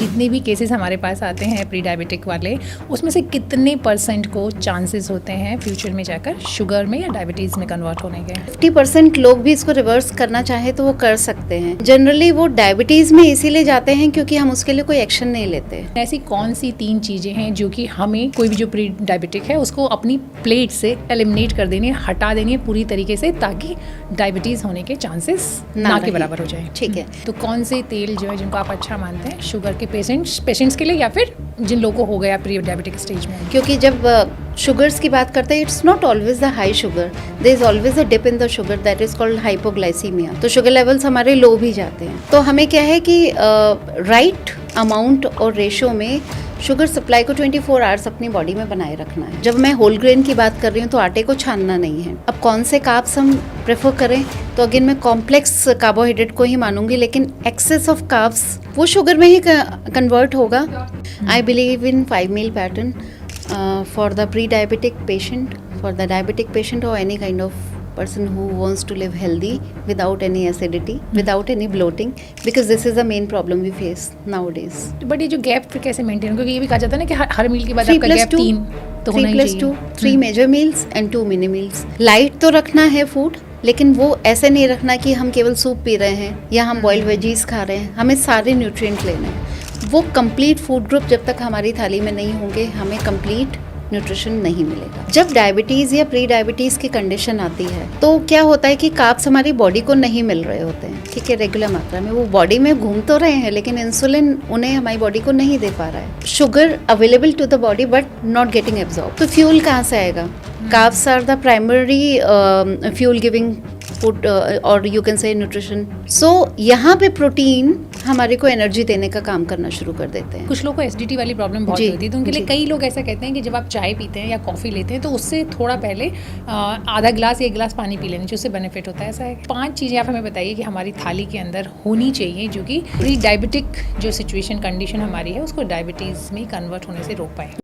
जितने भी केसेस हमारे पास आते हैं प्री डायबिटिक वाले, उसमें से कितने % को चांसेस होते हैं फ्यूचर में जाकर शुगर में या डायबिटीज़ में कन्वर्ट होने के? 50% लोग भी इसको रिवर्स करना चाहे तो वो कर सकते हैं। जनरली वो डायबिटीज़ में इसीलिए जाते हैं क्योंकि हम उसके लिए कोई एक्शन नहीं लेते। ऐसी कौन सी 3 चीज़ें हैं जो कि हमें कोई भी जो प्री डायबिटिक है उसको अपनी प्लेट से एलिमिनेट कर देनी है, हटा देनी है पूरी तरीके से, ताकि डायबिटीज़ होने के चांसेस ना के बराबर हो जाए? ठीक है। तो कौन से तेल जो है जिनको आप अच्छा मानते हैं शुगर के पेशेंट्स के लिए, या फिर जिन लोगों को हो गया प्री डायबिटिक स्टेज में? क्योंकि जब शुगर्स की बात करते हैं, it's not always the high sugar, there is always a dip in the sugar, that is called hypoglycaemia. तो शुगर लेवल्स हमारे लो भी जाते हैं। तो हमें क्या है कि राइट अमाउंट और रेशो में शुगर सप्लाई को 24 आवर्स अपनी बॉडी में बनाए रखना है। जब मैं होल ग्रेन की बात कर रही हूँ तो आटे को छानना नहीं है। अब कौन से कार्ब्स हम प्रेफर करें, तो अगेन मैं कॉम्प्लेक्स कार्बोहाइड्रेट को ही मानूंगी, लेकिन एक्सेस ऑफ कार्ब्स वो शुगर में ही कन्वर्ट होगा। I believe in 5 meal pattern for the pre diabetic patient, for the diabetic patient or any kind of person who wants to live healthy without any acidity, without any bloating, because this is the main problem we face nowadays. But ये जो gap फिर कैसे maintain, क्योंकि ये भी कहा जाता है ना कि हर मील के बाद 3 आपका plus गैप 2, 3 तो होना 3 ही plus चाहिए। 2, 3 major meals and 2 mini meals. Light तो रखना है फूड, लेकिन वो ऐसे नहीं रखना कि हम केवल सूप पी रहे हैं या हम बॉइल्ड वेजीज खा रहे हैं। हमें सारे न्यूट्रिएंट लेने हैं। वो कंप्लीट फूड ग्रुप जब तक हमारी थाली में नहीं होंगे, हमें कंप्लीट न्यूट्रिशन नहीं मिलेगा। जब डायबिटीज़ या प्री डायबिटीज़ की कंडीशन आती है तो क्या होता है कि कार्ब्स हमारी बॉडी को नहीं मिल रहे होते हैं, ठीक है, रेगुलर मात्रा में। वो बॉडी में घूम तो रहे हैं, लेकिन इंसुलिन उन्हें हमारी बॉडी को नहीं दे पा रहा है। Sugar available to the body but not getting absorb. तो फ्यूल कहाँ से आएगा? Carbs are the primary fuel giving food और you can say nutrition. So यहाँ पे प्रोटीन हमारे को एनर्जी देने का काम करना शुरू कर देते हैं। कुछ लोग को एसिडिटी वाली प्रॉब्लम बहुत होती है, तो उनके लिए कई लोग ऐसा कहते हैं कि जब आप चाय पीते हैं या कॉफ़ी लेते हैं तो उससे थोड़ा पहले आधा गिलास या 1 गिलास पानी पी लेने चाहिए, उससे बेनिफिट होता है। ऐसा है 5 चीज़ें आप हमें बताइए कि हमारी थाली के अंदर होनी चाहिए जो कि प्री डायबिटिक जो सिचुएशन कंडीशन हमारी है उसको डायबिटीज़ में कन्वर्ट होने से रोक पाए।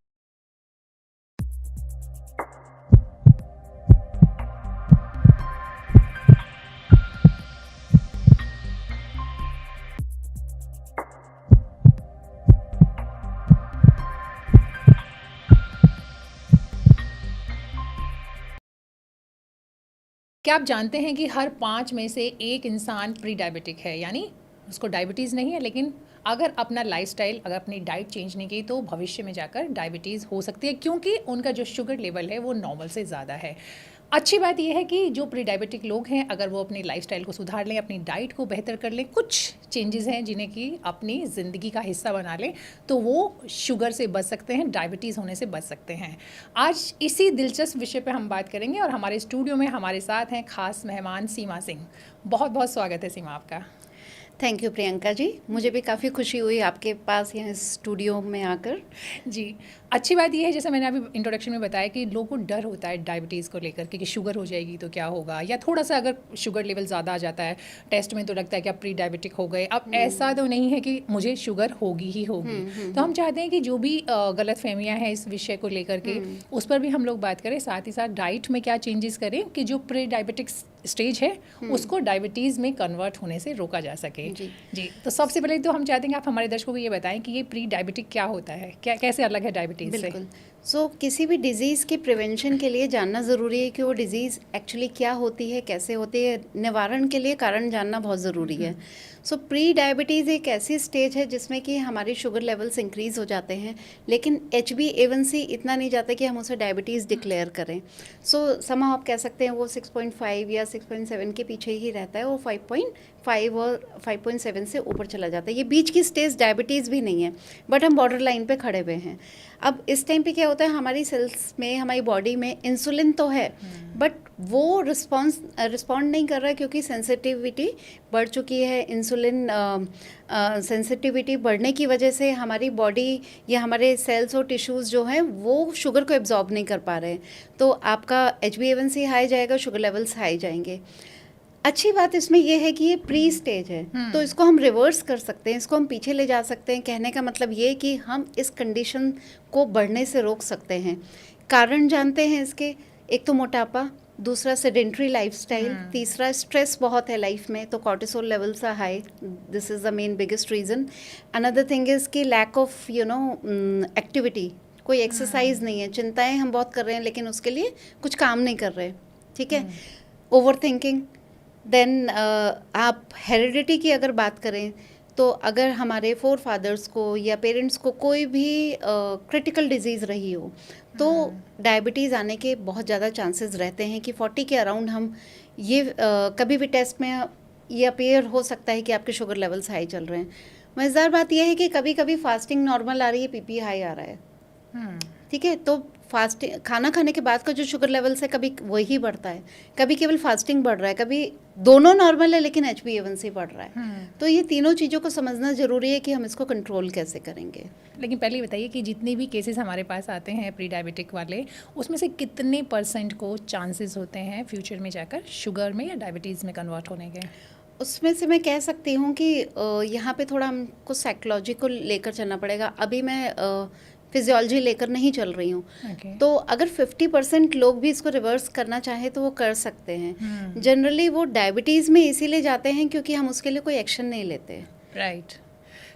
क्या आप जानते हैं कि हर 5 में से 1 इंसान प्री डायबिटिक है, यानी उसको डायबिटीज़ नहीं है, लेकिन अगर अपना लाइफस्टाइल, अगर अपनी डाइट चेंज नहीं की तो भविष्य में जाकर डायबिटीज़ हो सकती है, क्योंकि उनका जो शुगर लेवल है वो नॉर्मल से ज़्यादा है। अच्छी बात यह है कि जो प्री डायबिटिक लोग हैं, अगर वो अपनी लाइफस्टाइल को सुधार लें, अपनी डाइट को बेहतर कर लें, कुछ चेंजेस हैं जिन्हें कि अपनी ज़िंदगी का हिस्सा बना लें, तो वो शुगर से बच सकते हैं, डायबिटीज़ होने से बच सकते हैं। आज इसी दिलचस्प विषय पे हम बात करेंगे और हमारे स्टूडियो में हमारे साथ हैं खास मेहमान सीमा सिंह। बहुत बहुत स्वागत है सीमा आपका। थैंक यू प्रियंका जी, मुझे भी काफ़ी खुशी हुई आपके पास यहाँ स्टूडियो में आकर। जी, अच्छी बात यह है, जैसे मैंने अभी इंट्रोडक्शन में बताया कि लोगों को डर होता है डायबिटीज़ को लेकर कि शुगर हो जाएगी तो क्या होगा, या थोड़ा सा अगर शुगर लेवल ज़्यादा आ जाता है टेस्ट में तो लगता है कि आप प्री डायबिटिक हो गए। अब ऐसा तो नहीं है कि मुझे शुगर होगी ही होगी। तो हम चाहते हैं कि जो भी गलत फहमियाँ हैं इस विषय को लेकर के, उस पर भी हम लोग बात करें, साथ ही साथ डाइट में क्या चेंजेस करें कि जो प्री डायबिटिक स्टेज है उसको डायबिटीज़ में कन्वर्ट होने से रोका जा सके। जी, तो सबसे पहले तो हम चाहते हैं कि आप हमारे दर्शकों को ये बताएं कि ये प्री डायबिटिक क्या होता है, क्या कैसे अलग है डायबिटीज़ से? सो किसी भी डिज़ीज़ के प्रिवेंशन के लिए जानना ज़रूरी है कि वो डिज़ीज़ एक्चुअली क्या होती है, कैसे होती है। निवारण के लिए कारण जानना बहुत ज़रूरी है। सो प्री डायबिटीज़ एक ऐसी स्टेज है जिसमें कि हमारे शुगर लेवल्स इंक्रीज़ हो जाते हैं, लेकिन HbA1c इतना नहीं जाता कि हम उसे डायबिटीज़ डिक्लेयर करें। सो समा आप कह सकते हैं वो 6.5 या 6.7 के पीछे ही रहता है, वो 5.5 और 5.7 से ऊपर चला जाता है। ये बीच की स्टेज डायबिटीज़ भी नहीं है, बट हम बॉर्डर लाइन पे खड़े हुए हैं। अब इस टाइम पे क्या होता है, हमारी सेल्स में, हमारी बॉडी में इंसुलिन तो है, बट वो रिस्पॉन्ड नहीं कर रहा है क्योंकि सेंसिटिविटी बढ़ चुकी है। इंसुलिन सेंसिटिविटी बढ़ने की वजह से हमारी बॉडी या हमारे सेल्स और टिश्यूज़ जो हैं वो शुगर को एब्जॉर्ब नहीं कर पा रहे हैं, तो आपका HbA1c हाई जाएगा, शुगर लेवल्स हाई जाएंगे। अच्छी बात इसमें यह है कि ये प्री स्टेज है, तो इसको हम रिवर्स कर सकते हैं, इसको हम पीछे ले जा सकते हैं। कहने का मतलब ये कि हम इस कंडीशन को बढ़ने से रोक सकते हैं। कारण जानते हैं इसके, एक तो मोटापा, दूसरा सेडेंट्री लाइफस्टाइल, तीसरा स्ट्रेस बहुत है लाइफ में तो cortisol levels are high, this is the main biggest reason. Another thing is कि लैक ऑफ एक्टिविटी, कोई एक्सरसाइज नहीं है, चिंताएं हम बहुत कर रहे हैं लेकिन उसके लिए कुछ काम नहीं कर रहे, ठीक है। ओवर थिंकिंग, देन आप हेरिडिटी की अगर बात करें तो अगर हमारे फोर फादर्स को या पेरेंट्स को कोई भी क्रिटिकल डिजीज़ रही हो तो डायबिटीज़ आने के बहुत ज़्यादा चांसेस रहते हैं कि 40 के अराउंड हम ये कभी भी टेस्ट में ये अपीयर हो सकता है कि आपके शुगर लेवल्स हाई चल रहे हैं। मज़ेदार बात यह है कि कभी कभी फास्टिंग नॉर्मल आ रही है, पीपी हाई आ रहा है, ठीक है। तो फास्टिंग, खाना खाने के बाद का जो शुगर लेवल्स है कभी वही बढ़ता है, कभी केवल फास्टिंग बढ़ रहा है, कभी दोनों नॉर्मल है लेकिन HbA1c बढ़ रहा है। तो ये तीनों चीज़ों को समझना ज़रूरी है कि हम इसको कंट्रोल कैसे करेंगे। लेकिन पहले बताइए कि जितने भी केसेस हमारे पास आते हैं प्री डायबिटिक वाले, उसमें से कितने % को चांसेस होते हैं फ्यूचर में जाकर शुगर में या डायबिटीज़ में कन्वर्ट होने के? उसमें से मैं कह सकती हूँ कि यहाँ पे थोड़ा हमको साइकोलॉजी को लेकर चलना पड़ेगा। अभी मैं फिजियोलॉजी लेकर नहीं चल रही हूँ, तो अगर 50% लोग भी इसको रिवर्स करना चाहें तो वो कर सकते हैं। जनरली वो डायबिटीज़ में इसीलिए जाते हैं क्योंकि हम उसके लिए कोई एक्शन नहीं लेते। राइट।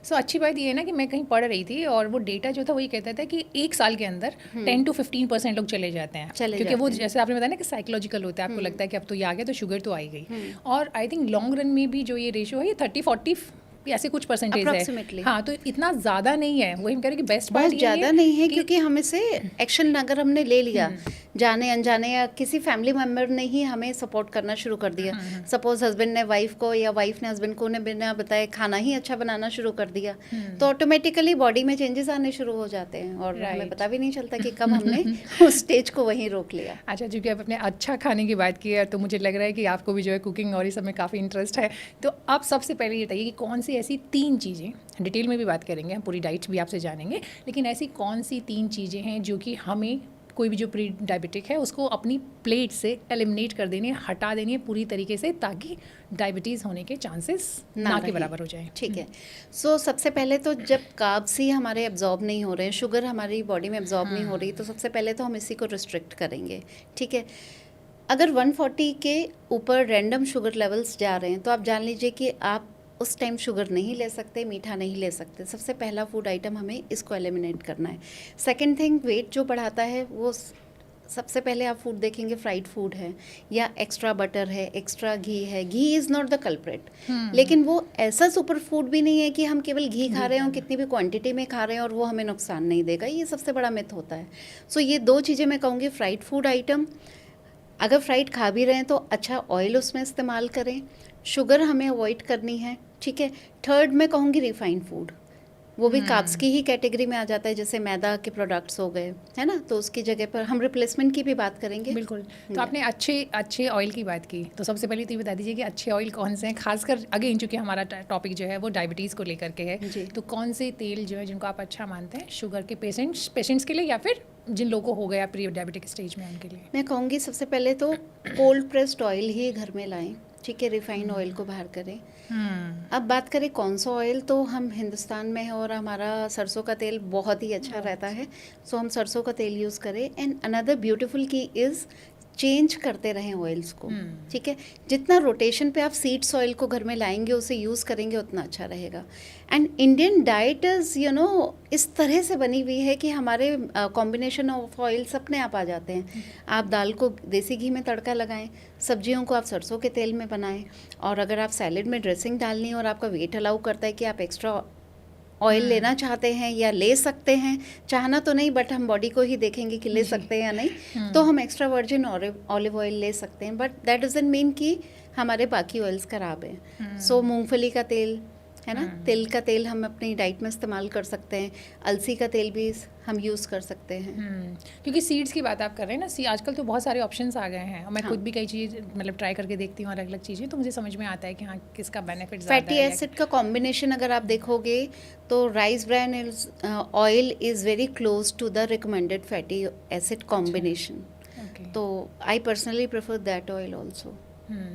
सो अच्छी बात ये है ना कि मैं कहीं पढ़ रही थी और वो डेटा जो था वही कहता था कि 1 साल के अंदर 10 to 15% लोग चले जाते हैं, क्योंकि वो जैसे आपने बताया ना कि साइकोलॉजिकल होता है, आपको लगता है कि अब तो ये आ गया तो शुगर तो आ ही गई। और आई थिंक लॉन्ग रन में भी जो ये रेशियो है ये 30-40 ऐसे कुछ परसेंटेज है। हाँ, तो इतना ज़्यादा नहीं है, वही हम कह रहे हैं कि बेस्ट बहुत ज़्यादा नहीं है क्योंकि हम इसे एक्शन अगर हमने ले लिया, जाने अनजाने या किसी फैमिली मेम्बर ने ही हमें सपोर्ट करना शुरू कर दिया, सपोज हस्बैंड ने वाइफ को या वाइफ ने हस्बैंड को ने बिना बताए खाना ही अच्छा बनाना शुरू कर दिया, तो ऑटोमेटिकली बॉडी में चेंजेस आने शुरू हो जाते हैं और हमें पता भी नहीं चलता कि कब हमने उस स्टेज को वहीं रोक लिया। अच्छा, चूँकि आप अपने अच्छा खाने की बात की है तो मुझे लग रहा है कि आपको भी जो है कुकिंग और इस सब में काफ़ी इंटरेस्ट है, तो आप सबसे पहले ये बताइए कि कौन सी ऐसी 3 चीज़ें, डिटेल में भी बात करेंगे, हम पूरी डाइट भी आपसे जानेंगे, लेकिन ऐसी कौन सी 3 चीज़ें हैं जो कि हमें कोई भी जो प्री डायबिटिक है उसको अपनी प्लेट से एलिमिनेट कर देनी है, हटा देनी है पूरी तरीके से, ताकि डायबिटीज़ होने के चांसेस ना के बराबर हो जाए? ठीक है। सो सबसे पहले तो जब कार्ब्स ही हमारे एब्जॉर्ब नहीं हो रहे हैं, शुगर हमारी बॉडी में एब्जॉर्ब नहीं हो रही, तो सबसे पहले तो हम इसी को रिस्ट्रिक्ट करेंगे, ठीक है। अगर 140 के ऊपर रैंडम शुगर लेवल्स जा रहे हैं तो आप जान लीजिए कि आप उस टाइम शुगर नहीं ले सकते, मीठा नहीं ले सकते। सबसे पहला फूड आइटम हमें इसको एलिमिनेट करना है। सेकंड थिंग, वेट जो बढ़ाता है वो सबसे पहले आप फूड देखेंगे फ्राइड फूड है या एक्स्ट्रा बटर है, एक्स्ट्रा घी है। घी इज़ नॉट द कल्प्रेट, लेकिन वो ऐसा सुपर फूड भी नहीं है कि हम केवल घी खा रहे हैं और कितनी भी क्वांटिटी में खा रहे हैं और वो हमें नुकसान नहीं देगा। ये सबसे बड़ा मिथ होता है। सो ये 2 चीज़ें मैं कहूँगी, फ्राइड फूड आइटम, अगर फ्राइड खा भी रहे हैं तो अच्छा ऑयल उसमें इस्तेमाल करें, शुगर हमें अवॉइड करनी है, ठीक है। थर्ड मैं कहूँगी रिफाइंड फूड, वो भी कार्ब्स की ही कैटेगरी में आ जाता है, जैसे मैदा के प्रोडक्ट्स हो गए, है ना, तो उसकी जगह पर हम रिप्लेसमेंट की भी बात करेंगे। बिल्कुल। तो आपने अच्छे ऑयल की बात की, तो सबसे पहले तो ये बता दीजिए कि अच्छे ऑयल कौन से हैं, खासकर अगेन चूँकि हमारा टॉपिक जो है वो डायबिटीज़ को लेकर के है, तो कौन से तेल जो है जिनको आप अच्छा मानते हैं शुगर के पेशेंट्स के लिए या फिर जिन लोगों को हो गया प्री डायबिटिक स्टेज में उनके लिए? मैं कहूँगी सबसे पहले तो कोल्ड प्रेस्ड ऑयल ही घर में लाएं, ठीक है, रिफाइंड ऑयल को बाहर करें। अब बात करें कौन सा ऑयल, तो हम हिंदुस्तान में हैं और हमारा सरसों का तेल बहुत ही अच्छा रहता है, सो हम सरसों का तेल यूज़ करें। एंड अनदर ब्यूटीफुल की इज़ चेंज करते रहें ऑयल्स को, ठीक है। जितना रोटेशन पे आप सीड्स ऑयल को घर में लाएंगे, उसे यूज़ करेंगे, उतना अच्छा रहेगा। एंड इंडियन डाइट इज़ इस तरह से बनी हुई है कि हमारे कॉम्बिनेशन ऑफ ऑयल्स अपने आप आ जाते हैं। आप दाल को देसी घी में तड़का लगाएं, सब्जियों को आप सरसों के तेल में बनाएं, और अगर आप सैलेड में ड्रेसिंग डालनी है और आपका वेट अलाउ करता है कि आप एक्स्ट्रा ऑयल लेना चाहते हैं या ले सकते हैं, चाहना तो नहीं बट हम बॉडी को ही देखेंगे कि ले सकते हैं या नहीं, तो हम एक्स्ट्रा वर्जिन ऑलिव ऑयल ले सकते हैं, बट दैट डजंट मीन कि हमारे बाकी ऑयल्स खराब हैं। सो मूंगफली का तेल है ना, तिल का तेल हम अपनी डाइट में इस्तेमाल कर सकते हैं, अलसी का तेल भी हम यूज़ कर सकते हैं। क्योंकि सीड्स की बात आप कर रहे हैं ना, आजकल तो बहुत सारे ऑप्शंस आ गए हैं, मैं खुद भी कई चीज़ मतलब ट्राई करके देखती हूँ अलग अलग चीज़ें, तो मुझे समझ में आता है कि हाँ किसका बेनिफिट ज़्यादा है। फैटी एसिड का कॉम्बिनेशन अगर आप देखोगे तो rice bran oil is very close to the recommended fatty acid combination, तो I personally prefer that oil also.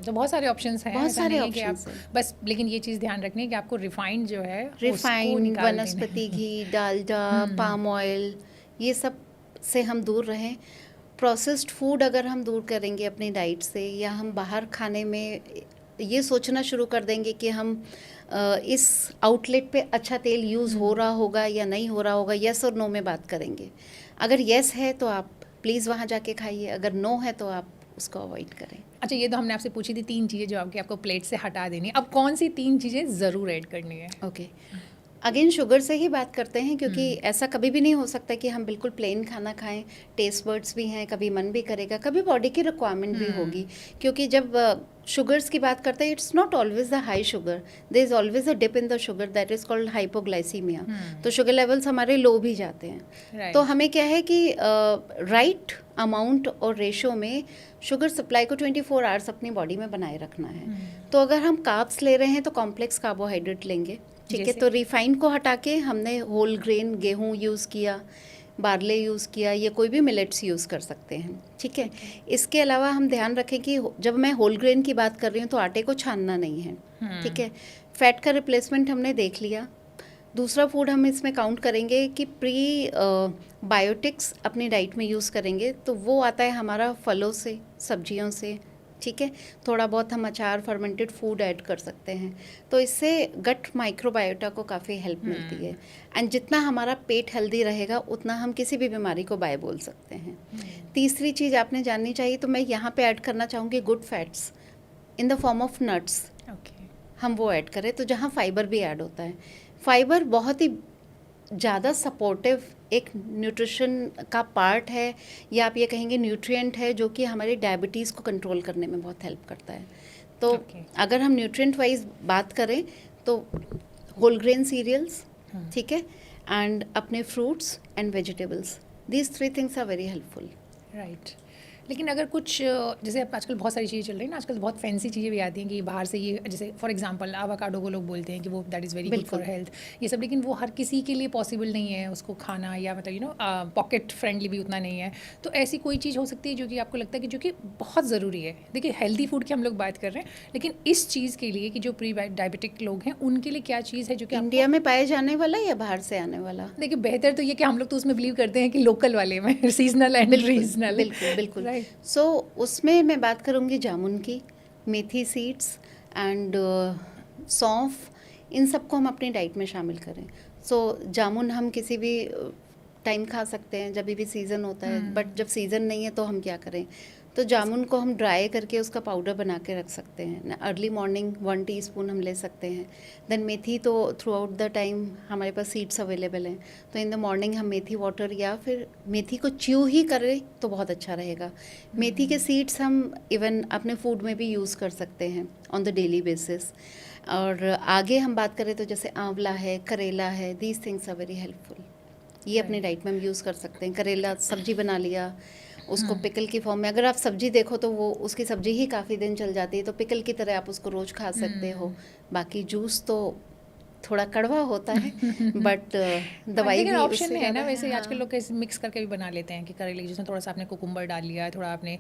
तो बहुत सारे ऑप्शंस हैं, बहुत सारे ऑप्शंस हैं, बस लेकिन ये चीज़ ध्यान रखनी है कि आपको रिफाइंड जो है, रिफाइंड वनस्पति घी, डालडा, पाम ऑयल, ये सब से हम दूर रहें। प्रोसेस्ड फूड अगर हम दूर करेंगे अपनी डाइट से, या हम बाहर खाने में ये सोचना शुरू कर देंगे कि हम इस आउटलेट पे अच्छा तेल यूज़ हो रहा होगा या नहीं हो रहा होगा, येस और नो में बात करेंगे। अगर येस है तो आप प्लीज़ वहाँ जाके खाइए, अगर नो है तो आप उसको अवॉइड करें। अच्छा, ये तो हमने आपसे पूछी थी 3 चीज़ें जो आपको प्लेट से हटा देनी है। अब कौन सी 3 चीज़ें ज़रूर ऐड करनी है? ओके, अगेन शुगर से ही बात करते हैं, क्योंकि ऐसा कभी भी नहीं हो सकता कि हम बिल्कुल प्लेन खाना खाएं। टेस्ट बर्ड्स भी हैं, कभी मन भी करेगा, कभी बॉडी की रिक्वायरमेंट भी होगी, क्योंकि जब शुगर्स की बात करते हैं, it's not always the high sugar, there is always a dip in the sugar, that is called hypoglycaemia. तो शुगर लेवल्स हमारे लो भी जाते हैं। तो हमें क्या है कि राइट अमाउंट और रेशो में शुगर सप्लाई को 24 आवर्स अपनी बॉडी में बनाए रखना है। तो अगर हम कार्ब्स ले रहे हैं तो कॉम्प्लेक्स कार्बोहाइड्रेट लेंगे, ठीक है। तो रिफाइंड को हटा के हमने होल ग्रेन गेहूं यूज़ किया, बार्ले यूज़ किया, या कोई भी मिलेट्स यूज़ कर सकते हैं, ठीक है। इसके अलावा हम ध्यान रखें कि जब मैं होल ग्रेन की बात कर रही हूँ तो आटे को छानना नहीं है, ठीक है। फैट का रिप्लेसमेंट हमने देख लिया। दूसरा फूड हम इसमें काउंट करेंगे कि प्री बायोटिक्स अपनी डाइट में यूज़ करेंगे, तो वो आता है हमारा फलों से, सब्जियों से, ठीक है। थोड़ा बहुत हम अचार, फर्मेंटेड फूड ऐड कर सकते हैं, तो इससे गट माइक्रोबायोटा को काफ़ी हेल्प मिलती है। एंड जितना हमारा पेट हेल्दी रहेगा उतना हम किसी भी बीमारी को बाय बोल सकते हैं। तीसरी चीज़ आपने जाननी चाहिए, तो मैं यहाँ पे ऐड करना चाहूँगी good fats in the form of nuts. हम वो ऐड करें, तो जहाँ फाइबर भी ऐड होता है। फाइबर बहुत ही ज़्यादा सपोर्टिव एक न्यूट्रिशन का पार्ट है, या आप ये कहेंगे न्यूट्रिएंट है, जो कि हमारे डायबिटीज़ को कंट्रोल करने में बहुत हेल्प करता है। तो अगर हम न्यूट्रिएंट वाइज बात करें तो होल ग्रेन सीरियल्स, ठीक है, एंड अपने fruits and vegetables, these 3 things are very helpful. Right. लेकिन अगर कुछ जैसे अब आजकल बहुत सारी चीज़ें चल रही हैं ना, आजकल बहुत फैंसी चीज़ें भी आती हैं कि बाहर से ये, जैसे फॉर एग्जांपल आवाकाडो को लोग बोलते हैं कि वो that is very good for health, ये सब, लेकिन वो हर किसी के लिए पॉसिबल नहीं है उसको खाना, या मतलब पॉकेट फ्रेंडली भी उतना नहीं है। तो ऐसी कोई चीज़ हो सकती है जो कि आपको लगता है कि जो कि बहुत ज़रूरी है? देखिए, हेल्दी फूड की हम लोग बात कर रहे हैं, लेकिन इस चीज़ के लिए कि जो प्री डायबिटिक लोग हैं उनके लिए क्या चीज़ है जो कि इंडिया में पाए जाने वाला या बाहर से आने वाला? देखिए, बेहतर तो ये कि हम लोग तो उसमें बिलीव करते हैं कि लोकल वाले में सीजनल एंड रीजनल। बिल्कुल बिल्कुल। राइट। सो उसमें मैं बात करूँगी जामुन की, मेथी सीड्स एंड सौंफ, इन सबको हम अपनी डाइट में शामिल करें। सो जामुन हम किसी भी टाइम खा सकते हैं, जब भी सीज़न होता है, बट जब सीज़न नहीं है तो हम क्या करें, तो जामुन को हम ड्राई करके उसका पाउडर बना के रख सकते हैं। अर्ली मॉर्निंग 1 टीस्पून हम ले सकते हैं। देन मेथी तो थ्रू आउट द टाइम हमारे पास सीड्स अवेलेबल हैं, तो इन द मॉर्निंग हम मेथी वाटर, या फिर मेथी को च्यू ही करें तो बहुत अच्छा रहेगा। मेथी के सीड्स हम इवन अपने फूड में भी यूज़ कर सकते हैं ऑन द डेली बेसिस। और आगे हम बात करें तो जैसे आंवला है, करेला है, these things are very helpful. ये अपने डाइट में हम यूज़ कर सकते हैं। करेला सब्जी बना लिया, उसको पिकल की फॉर्म में, अगर आप सब्जी देखो तो वो उसकी सब्जी ही काफ़ी दिन चल जाती है, तो पिकल की तरह आप उसको रोज़ खा सकते हो। बाकी जूस तो थोड़ा कड़वा होता है, बट दवाई भी ऑप्शन है ना वैसे। आजकल लोग कैसे मिक्स करके भी बना लेते हैं कि करेले के जिसमें थोड़ा सा आपने कुकुम्बर डाल लिया, थोड़ा आपने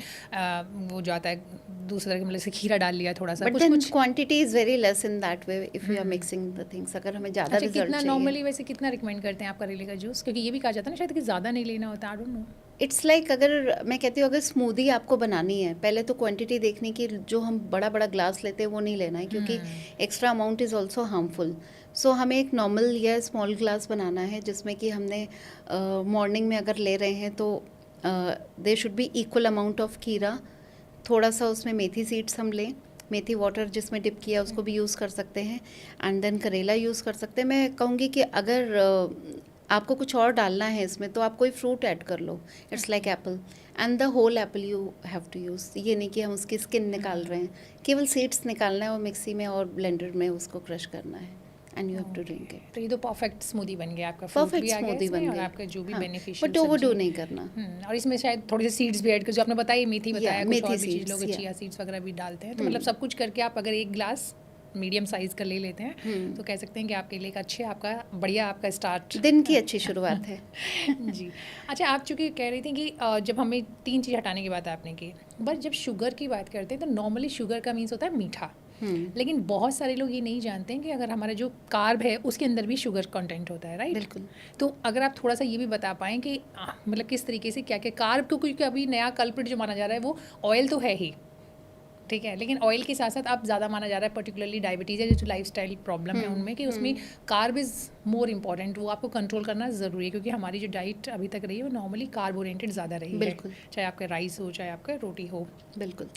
वो जो आता है दूसरे तरह के, मतलब से खीरा डाल लिया थोड़ा सा, but then quantity is very less in that way if you are mixing the things. अगर हमें ज़्यादा रिजल्ट कितना नॉर्मली वैसे कितना रिकमेंड करते हैं आप करेले का जूस? क्योंकि ये भी कहा जाता है ना शायद कि ज़्यादा नहीं लेना होता, I don't know. It's like अगर मैं कहती हूँ अगर स्मूदी आपको बनानी है, पहले तो क्वांटिटी देखने की, जो हम बड़ा बड़ा ग्लास लेते हैं वो नहीं लेना है, क्योंकि extra amount is also harmful. So हमें एक नॉर्मल या स्मॉल ग्लास बनाना है, जिसमें कि हमने मॉर्निंग में अगर ले रहे हैं तो they should be equal amount of खीरा, थोड़ा सा उसमें मेथी सीड्स हम लें, मेथी वाटर जिसमें डिप किया उसको भी यूज़ कर सकते हैं, एंड देन करेला यूज़ कर सकते हैं। मैं कहूँगी कि अगर आपको कुछ और डालना है इसमें तो आप कोई फ्रूट ऐड कर लो, it's like apple, and the whole apple you have to use. ये नहीं कि हम उसकी स्किन निकाल रहे हैं, केवल सीड्स निकालना है और मिक्सी में और ब्लेंडर में उसको क्रश करना है, and you have to drink it. तो ये तो परफेक्ट स्मूदी बन गया आपका, परफेक्ट स्मूदी बन गई, आपका जो भी बेनिफिशियल, बट ओवरडू नहीं करना। और इसमें शायद थोड़ी सी सीड्स भी ऐड कर, जो आपने बताया मेथी बताया, कुछ और भी चीज़ लोग चिया सीड्स वगैरह भी डालते हैं, तो मतलब सब कुछ करके आप अगर एक ग्लास मीडियम साइज का ले लेते हैं तो कह सकते हैं कि आपके लिए एक अच्छे, आपका बढ़िया, आपका स्टार्ट, दिन की अच्छी शुरुआत है। जी। अच्छा, आप चूँकि कह रही थी कि जब हमें 3 चीज़ हटाने की बात आपने की, बट जब शुगर की बात करते हैं तो नॉर्मली शुगर का मीन्स होता है मीठा, लेकिन बहुत सारे लोग ये नहीं जानते हैं कि अगर हमारा जो कार्ब है उसके अंदर भी शुगर कंटेंट होता है, राइट? बिल्कुल। तो अगर आप थोड़ा सा ये भी बता पाएँ कि मतलब किस तरीके से क्या क्या कार्ब, क्योंकि अभी नया कल्प्रिट जो माना जा रहा है वो ऑयल तो है ही, ठीक है, लेकिन ऑयल के साथ साथ अब ज़्यादा माना जा रहा है पर्टिकुलरली डायबिटीज़ है जो लाइफस्टाइल प्रॉब्लम है उनमें, कि उसमें कार्ब इज़ मोर इम्पॉर्टेंट, वो आपको कंट्रोल करना ज़रूरी है, क्योंकि हमारी जो डाइट अभी तक रही है वो नॉर्मली कार्ब ओरिएंटेड ज़्यादा रही है, बिल्कुल। चाहे आपका राइस हो चाहे आपका रोटी हो। बिल्कुल।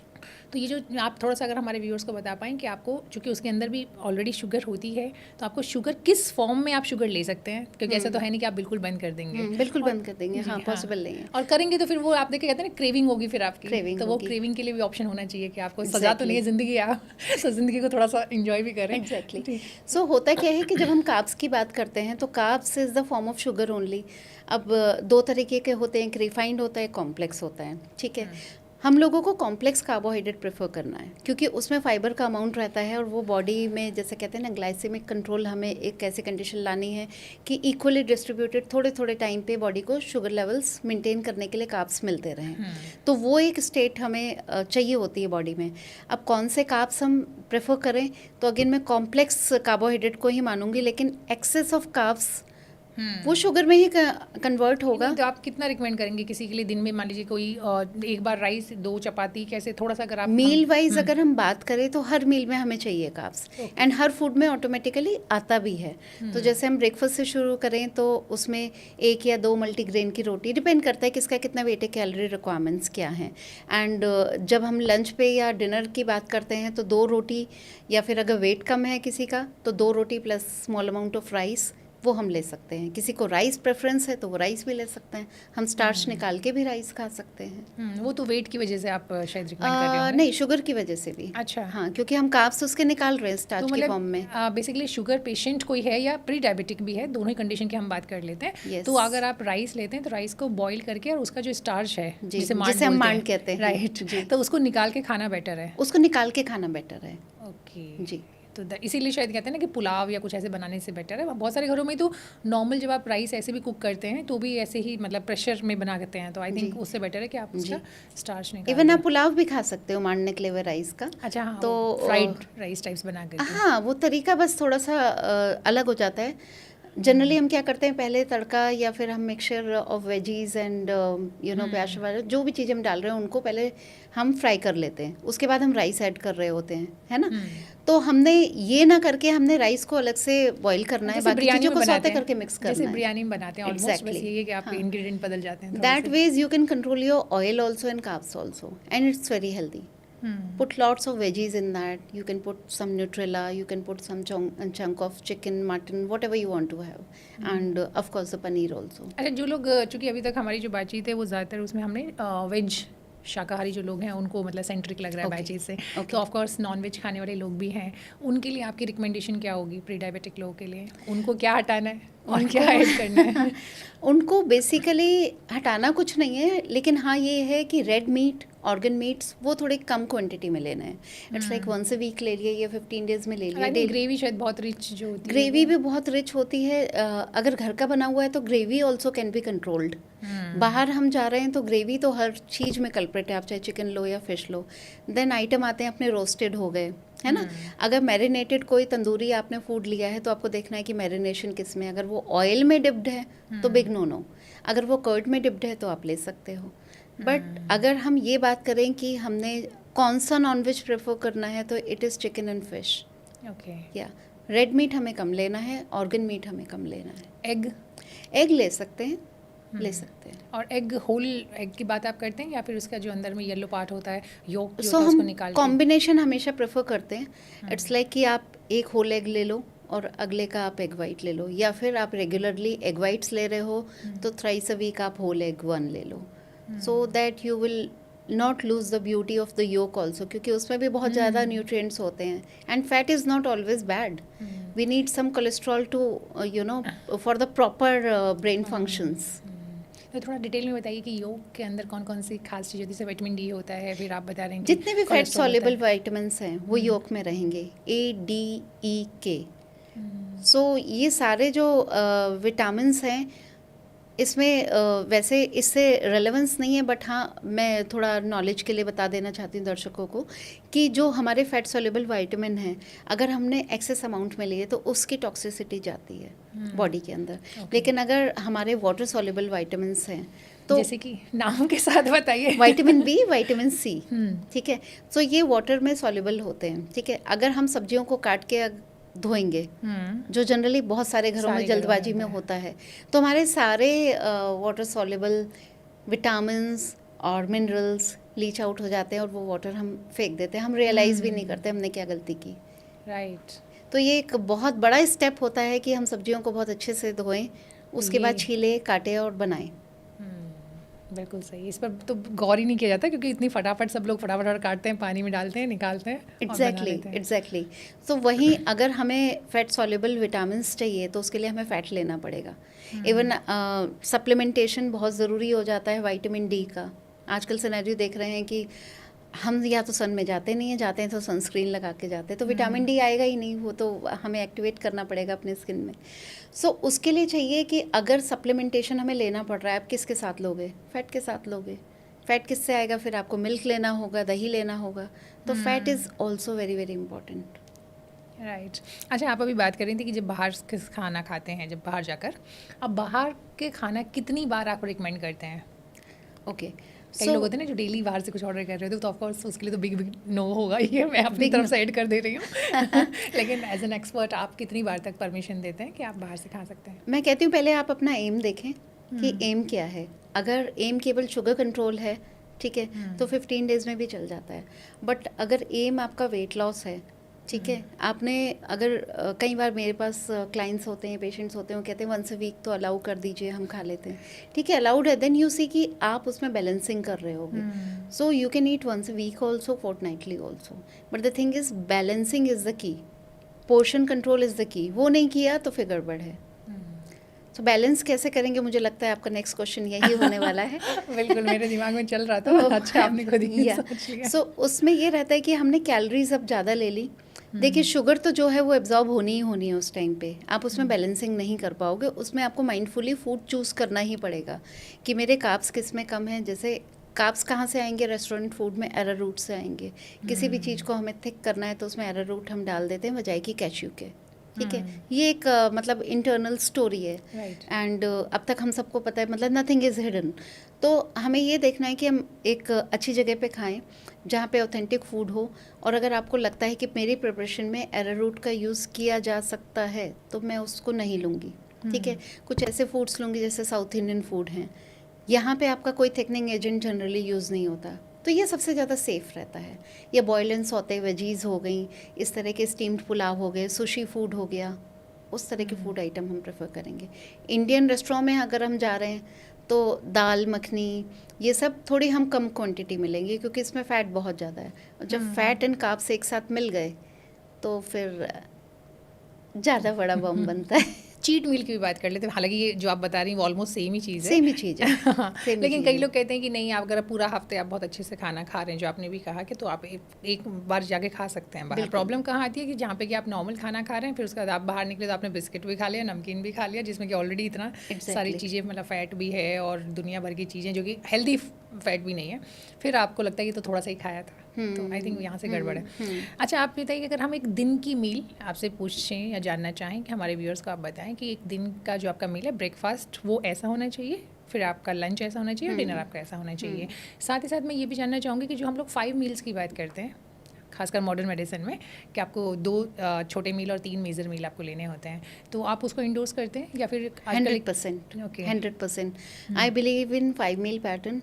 तो ये जो आप थोड़ा सा अगर हमारे व्यूअर्स को बता पाएँ कि आपको, चूँकि उसके अंदर भी ऑलरेडी शुगर होती है, तो आपको शुगर किस फॉर्म में आप शुगर ले सकते हैं, क्योंकि ऐसा तो है नहीं कि आप बिल्कुल बंद कर देंगे। बिल्कुल और- बंद कर देंगे, जी, हाँ, पॉसिबल नहीं है। और करेंगे तो फिर वो आप देखे कहते हैं ना क्रेविंग होगी फिर आपकी, Craving तो वो होगी। क्रेविंग के लिए भी ऑप्शन होना चाहिए कि आपको सजा तो नहीं है Exactly. ज़िंदगी, आप तो ज़िंदगी को थोड़ा सा इंजॉय भी करें। एग्जैक्टली। ठीक। सो होता क्या है कि जब हम कार्ब्स की बात करते हैं तो carbs is the form of sugar only. अब दो तरीके के होते हैं, एक रिफाइंड होता है, कॉम्प्लेक्स होता है, ठीक है। हम लोगों को कॉम्प्लेक्स कार्बोहाइड्रेट प्रेफर करना है क्योंकि उसमें फाइबर का अमाउंट रहता है और वो बॉडी में, जैसे कहते हैं ना, ग्लाइसेमिक कंट्रोल, हमें एक ऐसी कंडीशन लानी है कि इक्वली डिस्ट्रीब्यूटेड थोड़े थोड़े टाइम पे बॉडी को शुगर लेवल्स मेंटेन करने के लिए कार्ब्स मिलते रहें। तो वो एक स्टेट हमें चाहिए होती है बॉडी में। अब कौन से कार्ब्स हम प्रेफर करें, तो अगेन मैं कॉम्प्लेक्स कार्बोहाइड्रेट को ही मानूंगी, लेकिन एक्सेस ऑफ कार्ब्स वो शुगर में ही कन्वर्ट होगा। तो आप कितना रिकमेंड करेंगे किसी के लिए दिन में, मान लीजिए कोई एक बार राइस, 2 चपाती, कैसे थोड़ा सा अगर आप मील वाइज अगर हम बात करें तो हर मील में हमें चाहिए कार्ब्स, एंड हर फूड में ऑटोमेटिकली आता भी है। तो जैसे हम ब्रेकफास्ट से शुरू करें तो उसमें 1 या 2 मल्टीग्रेन की रोटी, डिपेंड करता है किसका कितना वेट है, कैलोरी रिक्वायरमेंट्स क्या हैं। एंड जब हम लंच पे या डिनर की बात करते हैं तो 2 रोटी, या फिर अगर वेट कम है किसी का तो 2 रोटी plus small amount of rice, वो हम ले सकते हैं। किसी को राइस प्रेफरेंस है तो वो राइस भी ले सकते हैं, हम स्टार्च निकाल के भी राइस खा सकते हैं। वो तो वेट की वजह से आप शायद रिकमेंड कर रहे होंगे। नहीं, शुगर की वजह से भी। अच्छा। हाँ, क्योंकि हम कार्ब्स उसके निकाल रहे हैं तो स्टार्च के फॉर्म में। बेसिकली शुगर पेशेंट कोई है या प्री डायबिटिक भी है, दोनों ही कंडीशन की हम बात कर लेते हैं। Yes. तो अगर आप राइस लेते हैं तो राइस को बॉईल करके और उसका जो स्टार्च है जी, जिसे जिसे हम बोलते मांड हैं, कहते हैं, राइट, जी। तो उसको निकाल के खाना बेटर है। उसको निकाल के खाना बेटर है। ओके जी। तो इसीलिए शायद कहते हैं ना कि पुलाव या कुछ ऐसे बनाने से बेटर है। बहुत सारे घरों में तो नॉर्मल जब आप राइस ऐसे भी कुक करते हैं तो भी ऐसे ही मतलब प्रेशर में बना करते हैं, तो आई थिंक उससे बेटर है कि आप उसका स्टार्च निकाल इवन दें। आप पुलाव भी खा सकते हो मांड निकले हुए राइस का। अच्छा, हाँ, तो फ्राइड राइस टाइप्स बना करके। हाँ, वो तरीका बस थोड़ा सा अलग हो जाता है। जनरली हम क्या करते हैं, पहले तड़का या फिर हम मिक्सचर ऑफ वेजीज एंड प्याज वगैरह जो भी चीज़ें हम डाल रहे हैं उनको पहले हम फ्राई कर लेते हैं, उसके बाद हम राइस ऐड कर रहे होते हैं, है ना। तो हमने ये ना करके हमने राइस को अलग से बॉईल करना है, बाकी चीज़ों को सौते करके मिक्स करना है, जैसे बिरयानी में बनाते हैं ऑलमोस्ट। बस Exactly. यही है कि आपके हाँ। इंग्रेडिएंट बदल जाते हैं that ways you can control your oil also and carbs also, and it's very healthy. Put lots of veggies in that. You can put some Nutella, you can put some chunk of chicken, mutton, whatever you want to have. And of course the paneer also. अच्छा, जो लोग चूँकि अभी तक हमारी जो बातचीत है वो ज़्यादातर उसमें हमने वेज शाकाहारी जो लोग हैं उनको मतलब सेंट्रिक लग रहा है बातचीत से, तो ऑफ कोर्स नॉन वेज खाने वाले लोग भी हैं, उनके लिए आपकी रिकमेंडेशन क्या होगी प्री डायबिटिक लोगों के लिए? उनको क्या हटाना है और क्या ऐड करना है? उनको बेसिकली हटाना कुछ नहीं है, लेकिन हाँ ये है कि रेड मीट, ऑर्गन मीट्स वो थोड़े कम क्वांटिटी में लेना है. It's like once a week ले लिए या 15 डेज में ले लिए. ग्रेवी शायद बहुत रिच जो होती है, ग्रेवी भी बहुत रिच होती है. अगर घर का बना हुआ है तो gravy also can be controlled. बाहर हम जा रहे हैं तो ग्रेवी तो हर चीज़ में कल्प्रिट है, आप चाहे चिकन लो या फिश लो. देन आइटम आते हैं अपने रोस्टेड हो गए, है ना. अगर मैरिनेटेड कोई तंदूरी आपने फूड लिया है तो आपको देखना है कि मैरिनेशन किस में. अगर वो ऑयल में डिप्ड है तो बिग नो. अगर वो कर्ड में डिप्ड है तो आप ले सकते हो. बट अगर हम ये बात करें कि हमने कौन सा नॉनवेज प्रेफर करना है तो it is chicken and fish. Okay. या रेड मीट हमें कम लेना है, ऑर्गन मीट हमें कम लेना है. एग ले सकते हैं, ले सकते हैं. और एग होल एग की बात आप करते हैं या फिर उसका जो अंदर में येलो पार्ट होता है, योक जो सो होता है, उसको हम निकाल के? कॉम्बिनेशन हमेशा प्रेफर करते हैं. इट्स लाइक कि आप एक होल एग ले लो और अगले का आप एग वाइट ले लो, या फिर आप रेगुलरली एग वाइट्स ले रहे हो तो थ्राइस अ वीक आप होल एग 1 ले लो, so that you will not lose the beauty of the yolk also, क्योंकि उसमें भी बहुत ज़्यादा न्यूट्रिएंट्स होते हैं. And fat is not always bad. We need some cholesterol to for the proper brain functions. तो थोड़ा डिटेल में बताइए कि योग के अंदर कौन कौन सी खास चीज़ होती है? जैसे विटामिन डी होता है, फिर आप बता रहे हैं कि जितने भी फैट कोलेस्ट्रॉल होता सॉल्युबल है। वाइटामिन्स हैं वो योग में रहेंगे, A, D, E, K. सो ये सारे जो विटामिन्स हैं इसमें वैसे इससे रेलेवेंस नहीं है, बट हाँ मैं थोड़ा नॉलेज के लिए बता देना चाहती हूँ दर्शकों को कि जो हमारे फैट सोल्यूबल विटामिन हैं, अगर हमने एक्सेस अमाउंट में लिए तो उसकी टॉक्सिसिटी जाती है बॉडी के अंदर। लेकिन अगर हमारे वाटर सोल्यूबल विटामिन्स हैं तो जैसे कि नाम के साथ बताइए। विटामिन बी, विटामिन सी, हम्म, ठीक है, तो ये वाटर में सॉल्युबल होते हैं, ठीक है। अगर हम सब्जियों को काट के धोएंगे, जो जनरली बहुत सारे घरों में जल्दबाजी में होता है, तो हमारे सारे वाटर सॉल्युबल विटामिन्स और मिनरल्स लीच आउट हो जाते हैं और वो वाटर हम फेंक देते हैं, हम रियलाइज़ भी नहीं करते हमने क्या गलती की। राइट। तो ये एक बहुत बड़ा स्टेप होता है कि हम सब्जियों को बहुत अच्छे से धोएं, उसके बाद छीलें, काटें और बनाएं। बिल्कुल सही। इस पर तो गौर ही नहीं किया जाता क्योंकि इतनी फटाफट सब लोग फटाफट काटते हैं, पानी में डालते हैं, निकालते हैं और बना लेते हैं। एग्जैक्टली। तो वहीं अगर हमें फैट सॉल्युबल विटामिन्स चाहिए तो उसके लिए हमें फ़ैट लेना पड़ेगा। इवन सप्लीमेंटेशन बहुत ज़रूरी हो जाता है विटामिन डी का। आजकल सिनेरियो देख रहे हैं कि हम या तो सन में जाते नहीं हैं, जाते हैं तो सनस्क्रीन लगा के जाते हैं, तो विटामिन डी आएगा ही नहीं, वो तो हमें एक्टिवेट करना पड़ेगा अपने स्किन में। सो उसके लिए चाहिए कि अगर सप्लीमेंटेशन हमें लेना पड़ रहा है, आप किसके साथ लोगे? फैट के साथ लोगे। फैट किससे आएगा? फिर आपको मिल्क लेना होगा, दही लेना होगा। तो fat is also very very important. Right. अच्छा, आप अभी बात कर रही थी कि जब बाहर के खाना खाते हैं, जब बाहर जाकर, अब बाहर के खाना कितनी बार आप रिकमेंड करते हैं? ओके, कई लोग होते हैं ना जो डेली बाहर से कुछ ऑर्डर कर रहे थे, तो ऑफकोर्स उसके लिए तो बिग बिग नो होगा, ये मैं अपनी तरफ से ऐड कर दे रही हूँ। लेकिन एज एन एक्सपर्ट आप कितनी बार तक परमिशन देते हैं कि आप बाहर से खा सकते हैं? मैं कहती हूँ पहले आप अपना एम देखें कि एम क्या है। अगर एम केवल शुगर कंट्रोल है, ठीक है, तो 15 डेज़ में भी चल जाता है। बट अगर एम आपका वेट लॉस है, ठीक है, आपने अगर कई बार मेरे पास क्लाइंट्स होते हैं, पेशेंट्स होते हैं, वो कहते हैं वंस अ वीक तो अलाउ कर दीजिए, हम खा लेते हैं, ठीक है, अलाउड है। देन यू सी कि आप उसमें बैलेंसिंग कर रहे होगे। So you can eat once a week also, fortnightly also, but the thing is balancing is the key, portion control is the key. वो नहीं किया तो फिर गड़बड़ है। तो बैलेंस कैसे करेंगे, मुझे लगता है आपका नेक्स्ट क्वेश्चन यही होने वाला है। बिल्कुल, मेरे दिमाग में चल रहा था। अच्छा, आपने खुद ही सोच लिया। सो उसमें ये रहता है कि हमने कैलोरीज अब ज़्यादा ले ली। देखिए, शुगर तो जो है वो एब्जॉर्ब होनी ही होनी है उस टाइम पे, आप उसमें बैलेंसिंग नहीं कर पाओगे। उसमें आपको माइंडफुली फूड चूज़ करना ही पड़ेगा कि मेरे कार्ब्स किस में कम है। जैसे कार्ब्स कहाँ से आएंगे? रेस्टोरेंट फूड में एरारूट से आएंगे। किसी भी चीज़ को हमें थिक करना है तो उसमें एरारूट हम डाल देते हैं बजाय कि कैश्यू के, ठीक है। ये एक मतलब इंटरनल स्टोरी है, एंड अब तक हम सबको पता है, मतलब नथिंग इज़ हिडन। तो हमें ये देखना है कि हम एक अच्छी जगह पे खाएं जहाँ पे ऑथेंटिक फूड हो, और अगर आपको लगता है कि मेरी प्रिपरेशन में एरारूट का यूज़ किया जा सकता है तो मैं उसको नहीं लूँगी, ठीक है। कुछ ऐसे फूड्स लूँगी जैसे साउथ इंडियन फूड हैं, यहाँ पे आपका कोई थिकनिंग एजेंट जनरली यूज़ नहीं होता, तो ये सबसे ज़्यादा सेफ़ रहता है। या बॉयल एंड सौते वेजीज़ हो गई, इस तरह के स्टीम्ड पुलाव हो गए, सुशी फूड हो गया, उस तरह के फूड आइटम हम प्रेफर करेंगे। इंडियन रेस्टोरेंट में अगर हम जा रहे हैं तो दाल मखनी, ये सब थोड़ी हम कम क्वांटिटी मिलेंगी क्योंकि इसमें फ़ैट बहुत ज़्यादा है। और जब फ़ैट एंड कार्ब्स एक साथ मिल गए तो फिर ज़्यादा बड़ा बम बनता है। चीट मील की भी बात कर लेते हैं। हालांकि ये जो आप बता रही हैं वो ऑलमोस्ट सेम ही चीज़ है। सेम ही चीज़ है। सेम लेकिन चीज़ कई है। लोग कहते हैं कि नहीं, आप अगर पूरा हफ्ते आप बहुत अच्छे से खाना खा रहे हैं, जो आपने भी कहा कि तो आप एक बार जाके खा सकते हैं बाहर। बिल्कुल। प्रॉब्लम कहाँ आती है कि जहाँ पे कि आप नॉर्मल खाना खा रहे हैं, फिर उसके बाद आप बाहर निकले तो आपने बिस्किट भी खा लिया, नमकीन भी खा लिया, जिसमें कि ऑलरेडी इतना सारी चीज़ें, मतलब फ़ैट भी है और दुनिया भर की चीज़ें जो कि हेल्दी फ़ैट भी नहीं है, फिर आपको लगता है कि तो थोड़ा सा ही खाया था। तो आई थिंक यहाँ से गड़बड़ है। अच्छा, आप बताइए कि अगर हम एक दिन की मील आपसे पूछें या जानना चाहें कि हमारे व्यूअर्स को आप बताएं कि एक दिन का जो आपका मील है, ब्रेकफास्ट वो ऐसा होना चाहिए, फिर आपका लंच ऐसा होना चाहिए और डिनर आपका ऐसा होना चाहिए। साथ ही साथ मैं ये भी जानना चाहूँगी कि जो हम लोग 5 मील्स की बात करते हैं खासकर मॉडर्न मेडिसिन में, कि आपको 2 छोटे मील और 3 मेजर मील आपको लेने होते हैं, तो आप उसको इंडोर्स करते हैं या फिर 100%? Okay. 100%. I believe in 5 meal pattern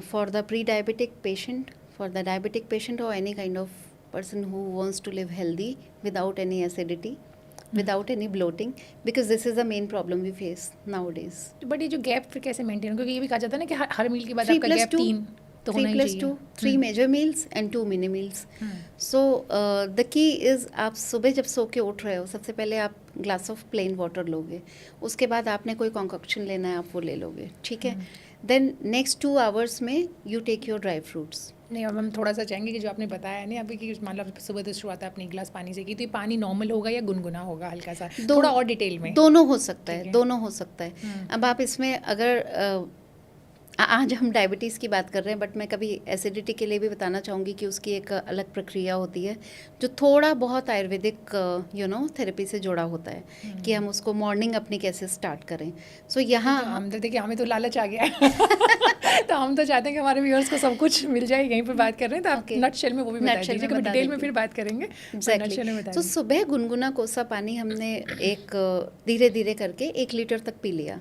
for the pre-diabetic patient, for the diabetic patient or any kind of person who wants to live healthy without any acidity, without any bloating, because this is the main problem we face nowadays. But ये जो gap फिर कैसे maintain, क्योंकि ये भी कहा जाता है ना कि हर मील के बाद 3 आपका plus गैप 2, 3 तो 3 होना ही plus चाहिए। 2, 3 major meals and 2 mini meals. So the key is, आप सुबह जब सो के उठ रहे हो, सबसे पहले आप ग्लास ऑफ प्लेन वाटर लोगे, उसके बाद आपने कोई कॉन्कॉक्शन लेना है आप वो ले लोगे, ठीक है। देन नेक्स्ट 2 आवर्स में you take your dry fruits. नहीं, अब हम थोड़ा सा चाहेंगे कि जो आपने बताया है ना अभी कि मान लो सुबह तो शुरुआत है अपने एक गिलास पानी से की, तो ये पानी नॉर्मल होगा या गुनगुना होगा हल्का सा, थोड़ा और डिटेल में? दोनों हो सकता ठीक है, है। दोनों हो सकता है। अब आप इसमें अगर आज हम डायबिटीज़ की बात कर रहे हैं, बट मैं कभी एसिडिटी के लिए भी बताना चाहूँगी कि उसकी एक अलग प्रक्रिया होती है जो थोड़ा बहुत आयुर्वेदिक थेरेपी से जुड़ा होता है कि हम उसको मॉर्निंग अपनी कैसे स्टार्ट करें। सो यहाँ तो हम तो देखिए हमें तो लालच आ गया है तो हम तो चाहते हैं कि हमारे व्यूअर्स को सब कुछ मिल जाए, यहीं पे बात कर रहे हैं, तो आप Okay. नटशेल में वो भी बता Nutshell दीजिए, में कभी बता डिटेल में देती फिर बात करेंगे। एग्जैक्टली। नटशेल में बता तो दीजिए। सुबह गुनगुना कोसा पानी हमने एक धीरे धीरे करके 1 लीटर तक पी लिया,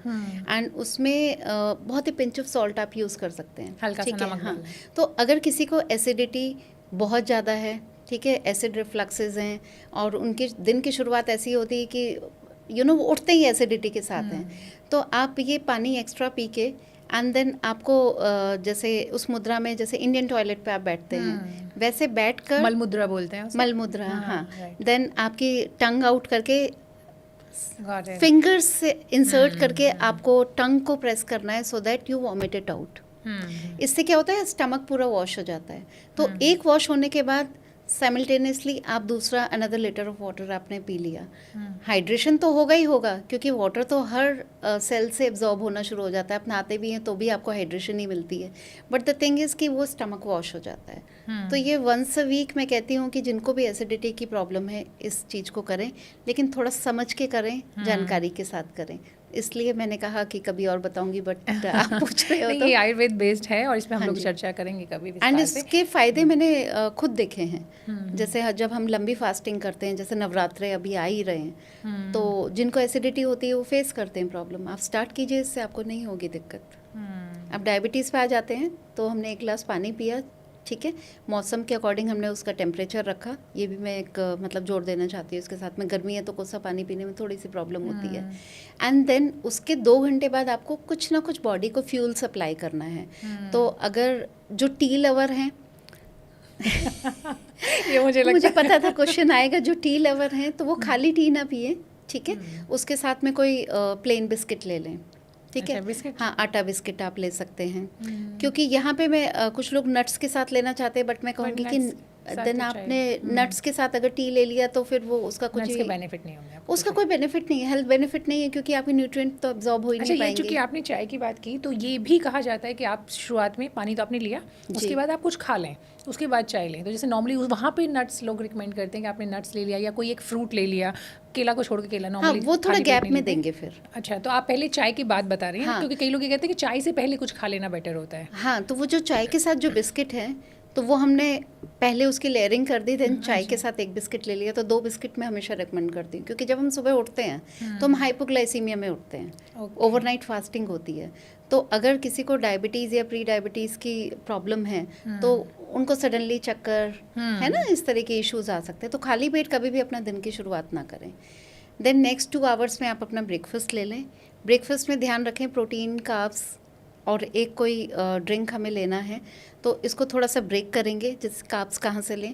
एंड उसमें बहुत ही पिंच ऑफ सॉल्ट आप यूज़ कर सकते हैं, हल्का सा ठीक है? नमक हाँ, डालना है। तो अगर किसी को एसिडिटी बहुत ज़्यादा है, ठीक है, एसिड रिफ्लक्सेस हैं और उनकी दिन की शुरुआत ऐसी होती है कि वो उठते ही एसिडिटी के साथ हैं, तो आप ये पानी एक्स्ट्रा पी के एंड देन आपको जैसे उस मुद्रा में, जैसे इंडियन टॉयलेट पे आप बैठते हैं वैसे बैठकर मल मुद्रा बोलते हैं उसे। मल मुद्रा, हाँ, right. देन आपकी टंग आउट करके Got it. फिंगर्स से इंसर्ट करके आपको टंग को प्रेस करना है सो that you vomit it out. इससे क्या होता है, स्टमक पूरा वॉश हो जाता है। तो एक वॉश होने के बाद साइमल्टेनियसली आप दूसरा अनदर लीटर ऑफ वाटर आपने पी लिया। हाइड्रेशन तो होगा ही होगा, क्योंकि वाटर तो हर सेल से एब्जॉर्ब होना शुरू हो जाता है। आप नहाते भी हैं तो भी आपको हाइड्रेशन ही मिलती है, बट द थिंग इज़ कि वो स्टमक वॉश हो जाता है। तो ये वंस अ वीक मैं कहती हूँ कि जिनको भी एसिडिटी की प्रॉब्लम है इस चीज़ को करें, लेकिन थोड़ा समझ के करें, जानकारी के साथ करें। इसलिए मैंने कहा कि कभी और बताऊंगी, बट आप पूछ रहे हो नहीं, तो। ये आयुर्वेद बेस्ड है और इसमें हम हाँ लोग जी। चर्चा करेंगे कभी एंड विस्तार से। इसके फ़ायदे मैंने खुद देखे हैं। जैसे जब हम लंबी फास्टिंग करते हैं, जैसे नवरात्रे अभी आ ही रहे हैं, तो जिनको एसिडिटी होती है वो फेस करते हैं प्रॉब्लम। आप स्टार्ट कीजिए, इससे आपको नहीं होगी दिक्कत। अब डायबिटीज़ पे आ जाते हैं, तो हमने 1 गिलास पानी पिया, ठीक है, मौसम के अकॉर्डिंग हमने उसका टेम्परेचर रखा। ये भी मैं एक मतलब जोड़ देना चाहती हूँ इसके साथ में, गर्मी है तो कोसा पानी पीने में थोड़ी सी प्रॉब्लम होती है। एंड देन उसके 2 घंटे बाद आपको कुछ ना कुछ बॉडी को फ्यूल सप्लाई करना है। तो अगर जो टी लवर हैं ये मुझे लगता मुझे पता था क्वेश्चन आएगा, जो टी लवर हैं तो वो खाली टी ना पिए, ठीक है, उसके साथ में कोई प्लेन बिस्किट ले लें, ठीक है। अच्छा, बिस्किट? हाँ, आटा बिस्किट आप ले सकते हैं, क्योंकि यहाँ पे मैं कुछ लोग नट्स के साथ लेना चाहते हैं, बट मैं कहूँगी कि nuts साथ देन तो आपने चाहिए। नट्स के साथ अगर टी ले लिया तो फिर वो उसका कुछ नट्स ही के बेनिफिट नहीं होंगे आपको उसका कुछ। कोई बेनिफिट नहीं है, हेल्थ बेनिफिट नहीं है, क्योंकि आपके न्यूट्रिएंट तो एब्जॉर्ब हो ही अच्छा, नहीं ये पाएंगे। चूंकि आपने चाय की बात की, तो ये भी कहा जाता है कि आप शुरुआत में पानी तो आपने लिया, उसके बाद आप कुछ खा लें, उसके बाद चाय लें। तो जैसे नॉर्मली वहाँ पे नट्स लोग रिकमेंड करते हैं कि आपने नट्स ले लिया या कोई एक फ्रूट ले लिया, केला को छोड़ के केला हाँ, नॉर्मली वो थोड़ा गैप में देंगे फिर। अच्छा, तो आप पहले चाय की बात बता रही हैं, हाँ। क्योंकि कई लोग ये कहते हैं कि चाय से पहले कुछ खा लेना बेटर होता है। हाँ, तो वो जो चाय के साथ जो बिस्किट है, तो वो हमने पहले उसकी लेयरिंग कर दी, देन चाय के साथ 1 बिस्किट ले लिया। तो 2 बिस्किट मैं हमेशा रिकमेंड करती हूँ, क्योंकि जब हम सुबह उठते हैं तो हम हाइपोग्लाइसीमिया में उठते हैं, ओवरनाइट फास्टिंग होती है। तो अगर किसी को डायबिटीज़ या प्री डायबिटीज़ की प्रॉब्लम है तो उनको सडनली चक्कर, है ना, इस तरह के इश्यूज आ सकते हैं। तो खाली पेट कभी भी अपना दिन की शुरुआत ना करें। देन नेक्स्ट 2 आवर्स में आप अपना ब्रेकफास्ट ले लें। ब्रेकफास्ट में ध्यान रखें प्रोटीन, कार्ब्स और एक कोई ड्रिंक हमें लेना है। तो इसको थोड़ा सा ब्रेक करेंगे, जैसे कार्ब्स कहाँ से लें,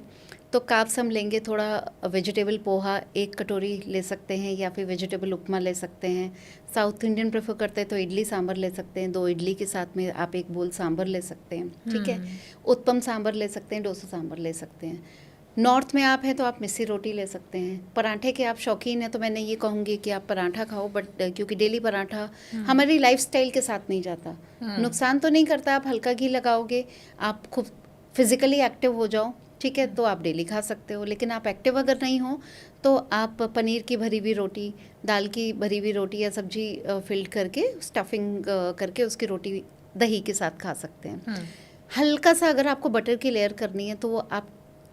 तो कार्ब्स हम लेंगे थोड़ा वेजिटेबल पोहा 1 कटोरी ले सकते हैं, या फिर वेजिटेबल उपमा ले सकते हैं। साउथ इंडियन प्रेफर करते हैं तो इडली सांभर ले सकते हैं, 2 इडली के साथ में आप 1 बोल सांभर ले सकते हैं, ठीक है। उत्पम सांभर ले सकते हैं, डोसा सांभर ले सकते हैं। नॉर्थ में आप हैं तो आप मिस्सी रोटी ले सकते हैं। पराठे के आप शौकीन हैं तो मैंने ये कहूँगी कि आप पराठा खाओ, बट क्योंकि डेली पराठा हमारी लाइफस्टाइल के साथ नहीं जाता। नुकसान तो नहीं करता, आप हल्का घी लगाओगे, आप खूब फिजिकली एक्टिव हो जाओ, ठीक है, तो आप डेली खा सकते हो। लेकिन आप एक्टिव अगर नहीं हो तो आप पनीर की भरी हुई रोटी, दाल की भरी हुई रोटी या सब्जी फिल्ड करके स्टफिंग करके उसकी रोटी दही के साथ खा सकते हैं। हल्का सा अगर आपको बटर की लेयर करनी है तो वो आप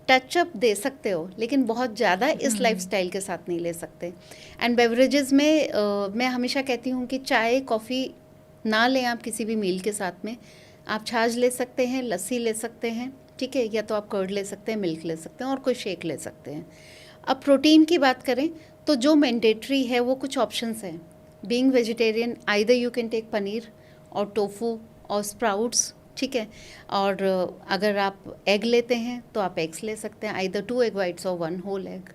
टचअप दे सकते हो, लेकिन बहुत ज़्यादा इस लाइफस्टाइल के साथ नहीं ले सकते। एंड बेवरेजेस में मैं हमेशा कहती हूँ कि चाय कॉफ़ी ना लें आप किसी भी मील के साथ में। आप छाछ ले सकते हैं, लस्सी ले सकते हैं, ठीक है, या तो आप कर्ड ले सकते हैं, मिल्क ले सकते हैं और कोई शेक ले सकते हैं। अब प्रोटीन की बात करें तो जो मैंडेटरी है वो कुछ ऑप्शंस हैं। Being vegetarian either you can take paneer और टोफू और स्प्राउट्स, ठीक है, और अगर आप एग लेते हैं तो आप एग्स ले सकते हैं, आइदर 2 एग वाइट्स और 1 होल एग।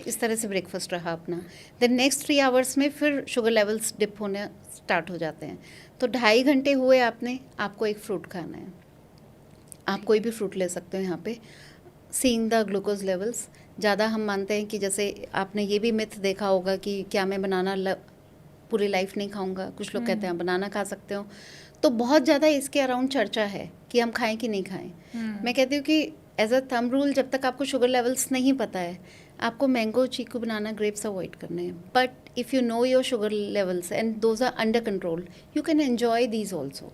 इस तरह से ब्रेकफास्ट रहा अपना। देन नेक्स्ट 3 आवर्स में फिर शुगर लेवल्स डिप होने स्टार्ट हो जाते हैं। तो 2.5 घंटे हुए आपको एक फ्रूट खाना है। आप कोई भी फ्रूट ले सकते हो यहाँ पे। सीइंग द ग्लूकोज लेवल्स, ज़्यादा हम मानते हैं कि जैसे आपने ये भी मिथ देखा होगा कि क्या मैं बनाना पूरी लाइफ नहीं खाऊंगा, कुछ लोग कहते हैं बनाना खा सकते हो। तो बहुत ज़्यादा इसके अराउंड चर्चा है कि हम खाएं कि नहीं खाएं। मैं कहती हूँ कि एज अ थंब रूल, जब तक आपको शुगर लेवल्स नहीं पता है, आपको mango, chikoo, banana, grapes avoid करने हैं। But if you know your sugar levels and those are under control, you can enjoy these also.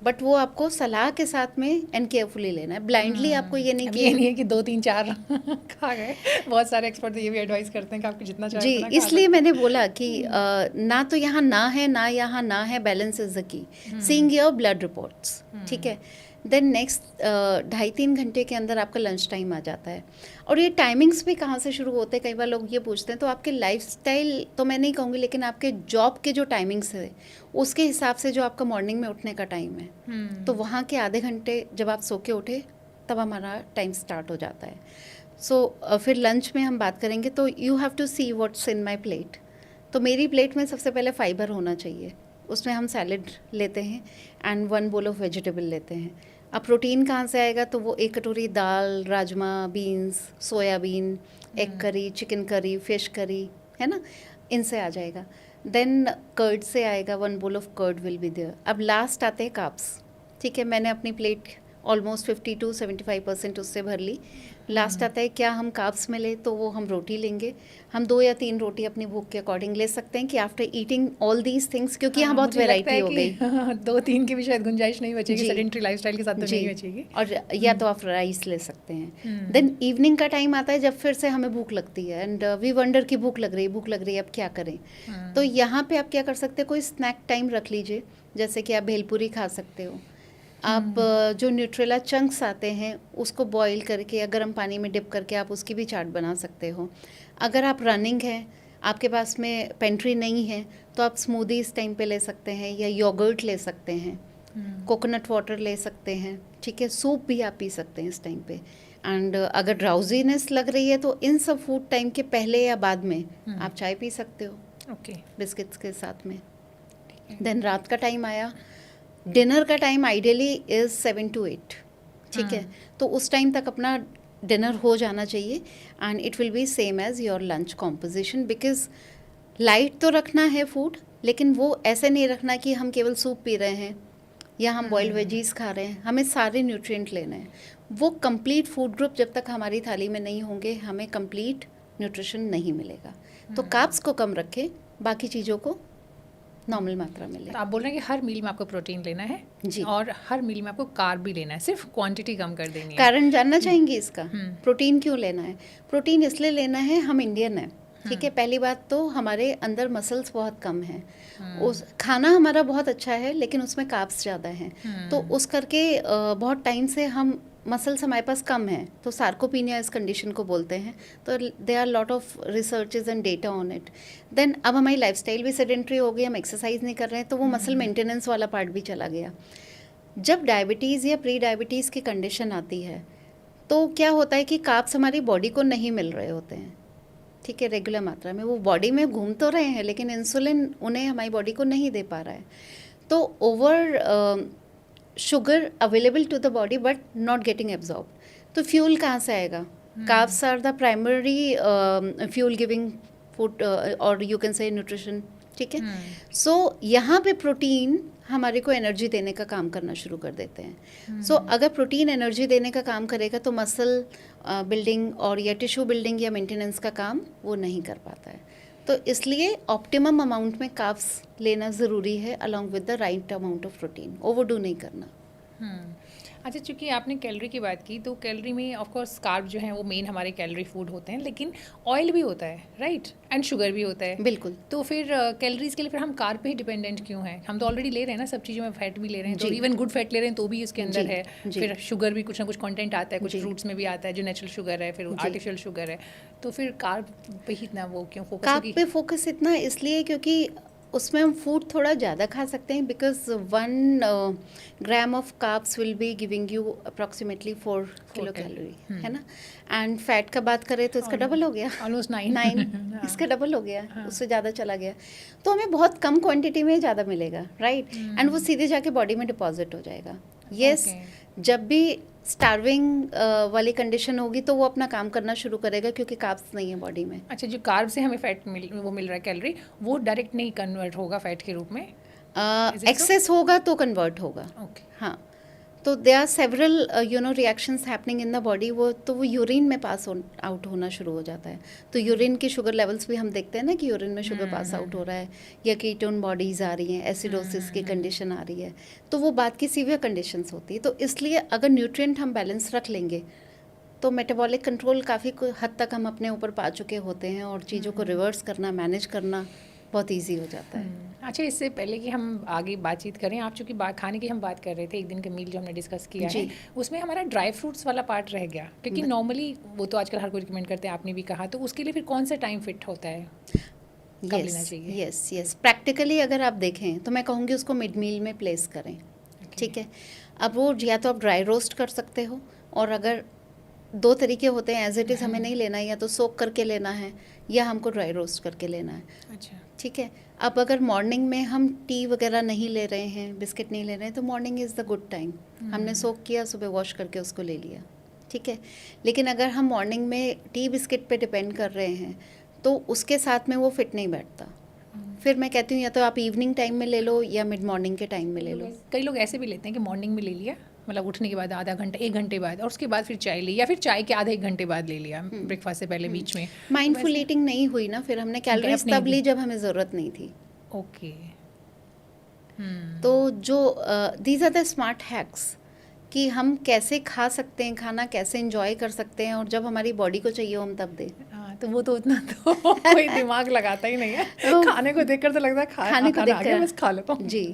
But वो आपको सलाह के साथ में एंड केयरफुली लेना है। ब्लाइंडली आपको ये नहीं ये नहीं है कि 2-3-4 खा गए। बहुत सारे एक्सपर्ट तो ये भी एडवाइस करते हैं कि आपको जितना चाहे जी, उतना खा इसलिए सकते मैंने बोला कि ना तो यहाँ ना है, ना यहाँ ना है, balance is the key. Seeing your blood reports, ठीक है। देन नेक्स्ट 2.5-3 घंटे के अंदर आपका लंच टाइम आ जाता है। और ये टाइमिंग्स भी कहाँ से शुरू होते हैं, कई बार लोग ये पूछते हैं। तो आपके लाइफस्टाइल तो मैं नहीं कहूँगी, लेकिन आपके जॉब के जो टाइमिंग्स है उसके हिसाब से जो आपका मॉर्निंग में उठने का टाइम है, तो वहाँ के आधे घंटे जब आप सो के उठे तब हमारा टाइम स्टार्ट हो जाता है। सो फिर लंच में हम बात करेंगे। तो you have to see what's in my plate. तो मेरी प्लेट में सबसे पहले फाइबर होना चाहिए। उसमें हम सैलेड लेते हैं एंड 1 बोल ऑफ वेजिटेबल लेते हैं। अब प्रोटीन कहाँ से आएगा, तो वो 1 कटोरी दाल, राजमा, beans, soyabean, egg curry, chicken curry, fish curry, है ना, इनसे आ जाएगा। देन कर्ड से आएगा, 1 bowl of curd will be there. अब लास्ट आते हैं कार्ब्स, ठीक है। मैंने अपनी प्लेट ऑलमोस्ट 50-75% उससे भर ली। लास्ट आता है क्या हम कार्ब्स में ले, तो वो हम रोटी लेंगे। हम 2 या 3 रोटी अपनी भूख के अकॉर्डिंग ले सकते हैं कि after eating all these things, क्योंकि यहाँ बहुत वेराइटी हो गई। 2-3 की भी शायद गुंजाइश नहीं बचेगी, जी। सेडेंटरी लाइफस्टाइल के साथ तो जी, नहीं बचेगी। और या तो आप राइस ले सकते हैं। देन इवनिंग का टाइम आता है जब फिर से हमें भूख लगती है एंड वी वंडर की भूख लग रही है, अब क्या करें। तो यहाँ पे आप क्या कर सकते हैं, कोई स्नैक टाइम रख लीजिए। जैसे कि आप भेलपूरी खा सकते हो। आप जो न्यूट्रेला चंक्स आते हैं उसको बॉईल करके या गर्म पानी में डिप करके आप उसकी भी चाट बना सकते हो। अगर आप रनिंग है, आपके पास में पेंट्री नहीं है, तो आप स्मूदी इस टाइम पे ले सकते हैं या योगर्ट ले सकते हैं, कोकोनट वाटर ले सकते हैं, ठीक है। सूप भी आप पी सकते हैं इस टाइम पे। एंड अगर ड्राउजीनेस लग रही है तो इन सब फूड टाइम के पहले या बाद में आप चाय पी सकते हो, ओके, बिस्किट्स के साथ में। देन रात का टाइम आया, डिनर का टाइम आइडियली इज़ 7 to 8, ठीक है। तो उस टाइम तक अपना डिनर हो जाना चाहिए and it will be same as your lunch composition. Because light तो रखना है फूड, लेकिन वो ऐसे नहीं रखना कि हम केवल सूप पी रहे हैं या हम बॉइल्ड वेजीज खा रहे हैं। हमें सारे न्यूट्रिएंट लेने हैं। वो कंप्लीट फूड ग्रुप जब तक हमारी थाली में नहीं होंगे, हमें कंप्लीट न्यूट्रिशन नहीं मिलेगा। तो कार्ब्स को कम रखें, बाकी चीज़ों को नॉर्मल मात्रा में लें। तो आप बोल रहे हैं कि हर मील में आपको प्रोटीन लेना है जी, और हर मील में आपको कार्ब भी लेना है, सिर्फ क्वांटिटी कम कर देनी है। कारण जानना चाहेंगे इसका? प्रोटीन क्यों लेना है? प्रोटीन इसलिए लेना है, हम इंडियन हैं, ठीक है। पहली बात तो हमारे अंदर मसल्स बहुत कम हैं। उस खाना हमारा बहुत अच्छा है, लेकिन उसमें कार्ब्स ज़्यादा हैं। तो उस करके बहुत टाइम से हम मसल्स हमारे पास कम हैं, तो सार्कोपीनिया इस कंडीशन को बोलते हैं। तो they are lot of researches and data on it. Then अब हमारी लाइफस्टाइल भी सेडेंट्री हो गई, हम एक्सरसाइज नहीं कर रहे हैं, तो वो मसल मेंटेनेंस वाला पार्ट भी चला गया। जब डायबिटीज़ या प्री डायबिटीज़ की कंडीशन आती है, तो क्या होता है कि कार्ब्स हमारी बॉडी को नहीं मिल रहे होते हैं, ठीक है, रेगुलर मात्रा में। वो बॉडी में घूम तो रहे हैं, लेकिन इंसुलिन उन्हें हमारी बॉडी को नहीं दे पा रहा है। तो over sugar available to the body but not getting absorb. तो फ्यूल कहाँ से आएगा? Carbs are the primary fuel giving food और यू कैन से न्यूट्रिशन, ठीक है। सो यहाँ पे प्रोटीन हमारे को एनर्जी देने का काम करना शुरू कर देते हैं। सो अगर प्रोटीन एनर्जी देने का काम करेगा तो मसल बिल्डिंग और या टिश्यू बिल्डिंग या मेंटेनेंस का काम वो नहीं कर पाता है। तो इसलिए ऑप्टिमम अमाउंट में कार्ब्स लेना ज़रूरी है along with the right amount of protein, overdo नहीं करना। अच्छा, चूंकि आपने कैलोरी की बात की, तो कैलोरी में ऑफ कोर्स कार्ब जो हैं वो मेन हमारे कैलोरी फूड होते हैं, लेकिन ऑयल भी होता है, राइट, एंड शुगर भी होता है। बिल्कुल। तो फिर कैलोरीज के लिए फिर हम कार्ब पे ही डिपेंडेंट क्यों हैं? हम तो ऑलरेडी ले रहे हैं ना सब चीज़ों में, फैट भी ले रहे हैं, तो इवन गुड फैट ले रहे हैं तो भी इसके अंदर है। फिर शुगर भी कुछ ना कुछ कंटेंट आता है, कुछ फ्रूट्स में भी आता है जो नेचुरल शुगर है, फिर आर्टिफिशियल शुगर है। तो फिर कार्ब पे ही इतना वो क्यों फोकस? कार्ब पे फोकस इतना इसलिए क्योंकि उसमें हम फूड थोड़ा ज़्यादा खा सकते हैं because 1 gram of carbs will be giving you approximately 4 kilo calorie, है ना। एंड फैट का बात करें तो इसका डबल हो गया, ऑलमोस्ट 9 9 इसका डबल हो गया, उससे ज़्यादा चला गया। तो हमें बहुत कम क्वांटिटी में ज़्यादा मिलेगा, राइट। एंड वो सीधे जाके बॉडी में डिपॉजिट हो जाएगा। यस, जब भी स्टार्विंग वाली कंडीशन होगी तो वो अपना काम करना शुरू करेगा क्योंकि कार्ब्स नहीं है बॉडी में। अच्छा, जो कार्ब से हमें फैट मिल रहा है कैलोरी, वो डायरेक्ट नहीं कन्वर्ट होगा फैट के रूप में? एक्सेस होगा तो कन्वर्ट होगा। ओके। हाँ, तो they are several reactions happening in the body. वो यूरिन में पास आउट होना शुरू हो जाता है। तो यूरिन के शुगर लेवल्स भी हम देखते हैं ना कि यूरिन में शुगर पास आउट हो रहा है, या कीटोन बॉडीज आ रही हैं, एसिडोसिस की कंडीशन आ रही है, तो वो बात की सीवियर कंडीशंस होती है। तो इसलिए अगर न्यूट्रिएंट हम बैलेंस रख लेंगे तो मेटाबॉलिक कंट्रोल काफ़ी हद तक हम अपने ऊपर पा चुके होते हैं, और चीज़ों को रिवर्स करना, मैनेज करना बहुत इजी हो जाता है। अच्छा, इससे पहले कि हम आगे बातचीत करें, आप चूँकि खाने की हम बात कर रहे थे, एक दिन का मील जो हमने डिस्कस किया है, उसमें हमारा ड्राई फ्रूट्स वाला पार्ट रह गया, क्योंकि नॉर्मली वो तो आजकल हर कोई रिकमेंड करते हैं, आपने भी कहा, तो उसके लिए फिर कौन सा टाइम फिट होता है, कब लेना चाहिए? यस, प्रैक्टिकली अगर आप देखें तो मैं कहूँगी उसको मिड मील में प्लेस करें, ठीक है। अब वो या तो आप ड्राई रोस्ट कर सकते हो, और अगर 2 तरीके होते हैं, एज इट इज़ हमें नहीं लेना है, या तो सोक करके लेना है या हमको ड्राई रोस्ट करके लेना है। अच्छा, ठीक है। अब अगर मॉर्निंग में हम टी वगैरह नहीं ले रहे हैं, बिस्किट नहीं ले रहे हैं, तो morning is the good time. हमने सोक किया, सुबह वॉश करके उसको ले लिया, ठीक है। लेकिन अगर हम मॉर्निंग में टी बिस्किट पे डिपेंड कर रहे हैं तो उसके साथ में वो फिट नहीं बैठता। फिर मैं कहती हूँ या तो आप इवनिंग टाइम में ले लो या मिड मॉर्निंग के टाइम में ले लो। कई लोग ऐसे भी लेते हैं कि मॉर्निंग में ले लिया, मतलब उठने के बाद आधा घंटा 1 घंटे बाद, और उसके बाद फिर चाय ली, या फिर चाय के आधे 1 घंटे बाद ले लिया, ब्रेकफास्ट से पहले बीच में। माइंडफुल ईटिंग नहीं हुई ना, फिर हमने कैलोरीज तब ली जब हमें ज़रूरत नहीं थी। ओके। तो जो these are the smart hacks कि हम कैसे खा सकते हैं, खाना कैसे एंजॉय कर सकते हैं, और जब हमारी बॉडी को चाहिए हम तब दें। तो वो तो उतना तो कोई दिमाग लगाता ही नहीं है। खाने को देखकर तो लगता है खाने को देखकर बस खा लेता हूँ। जी।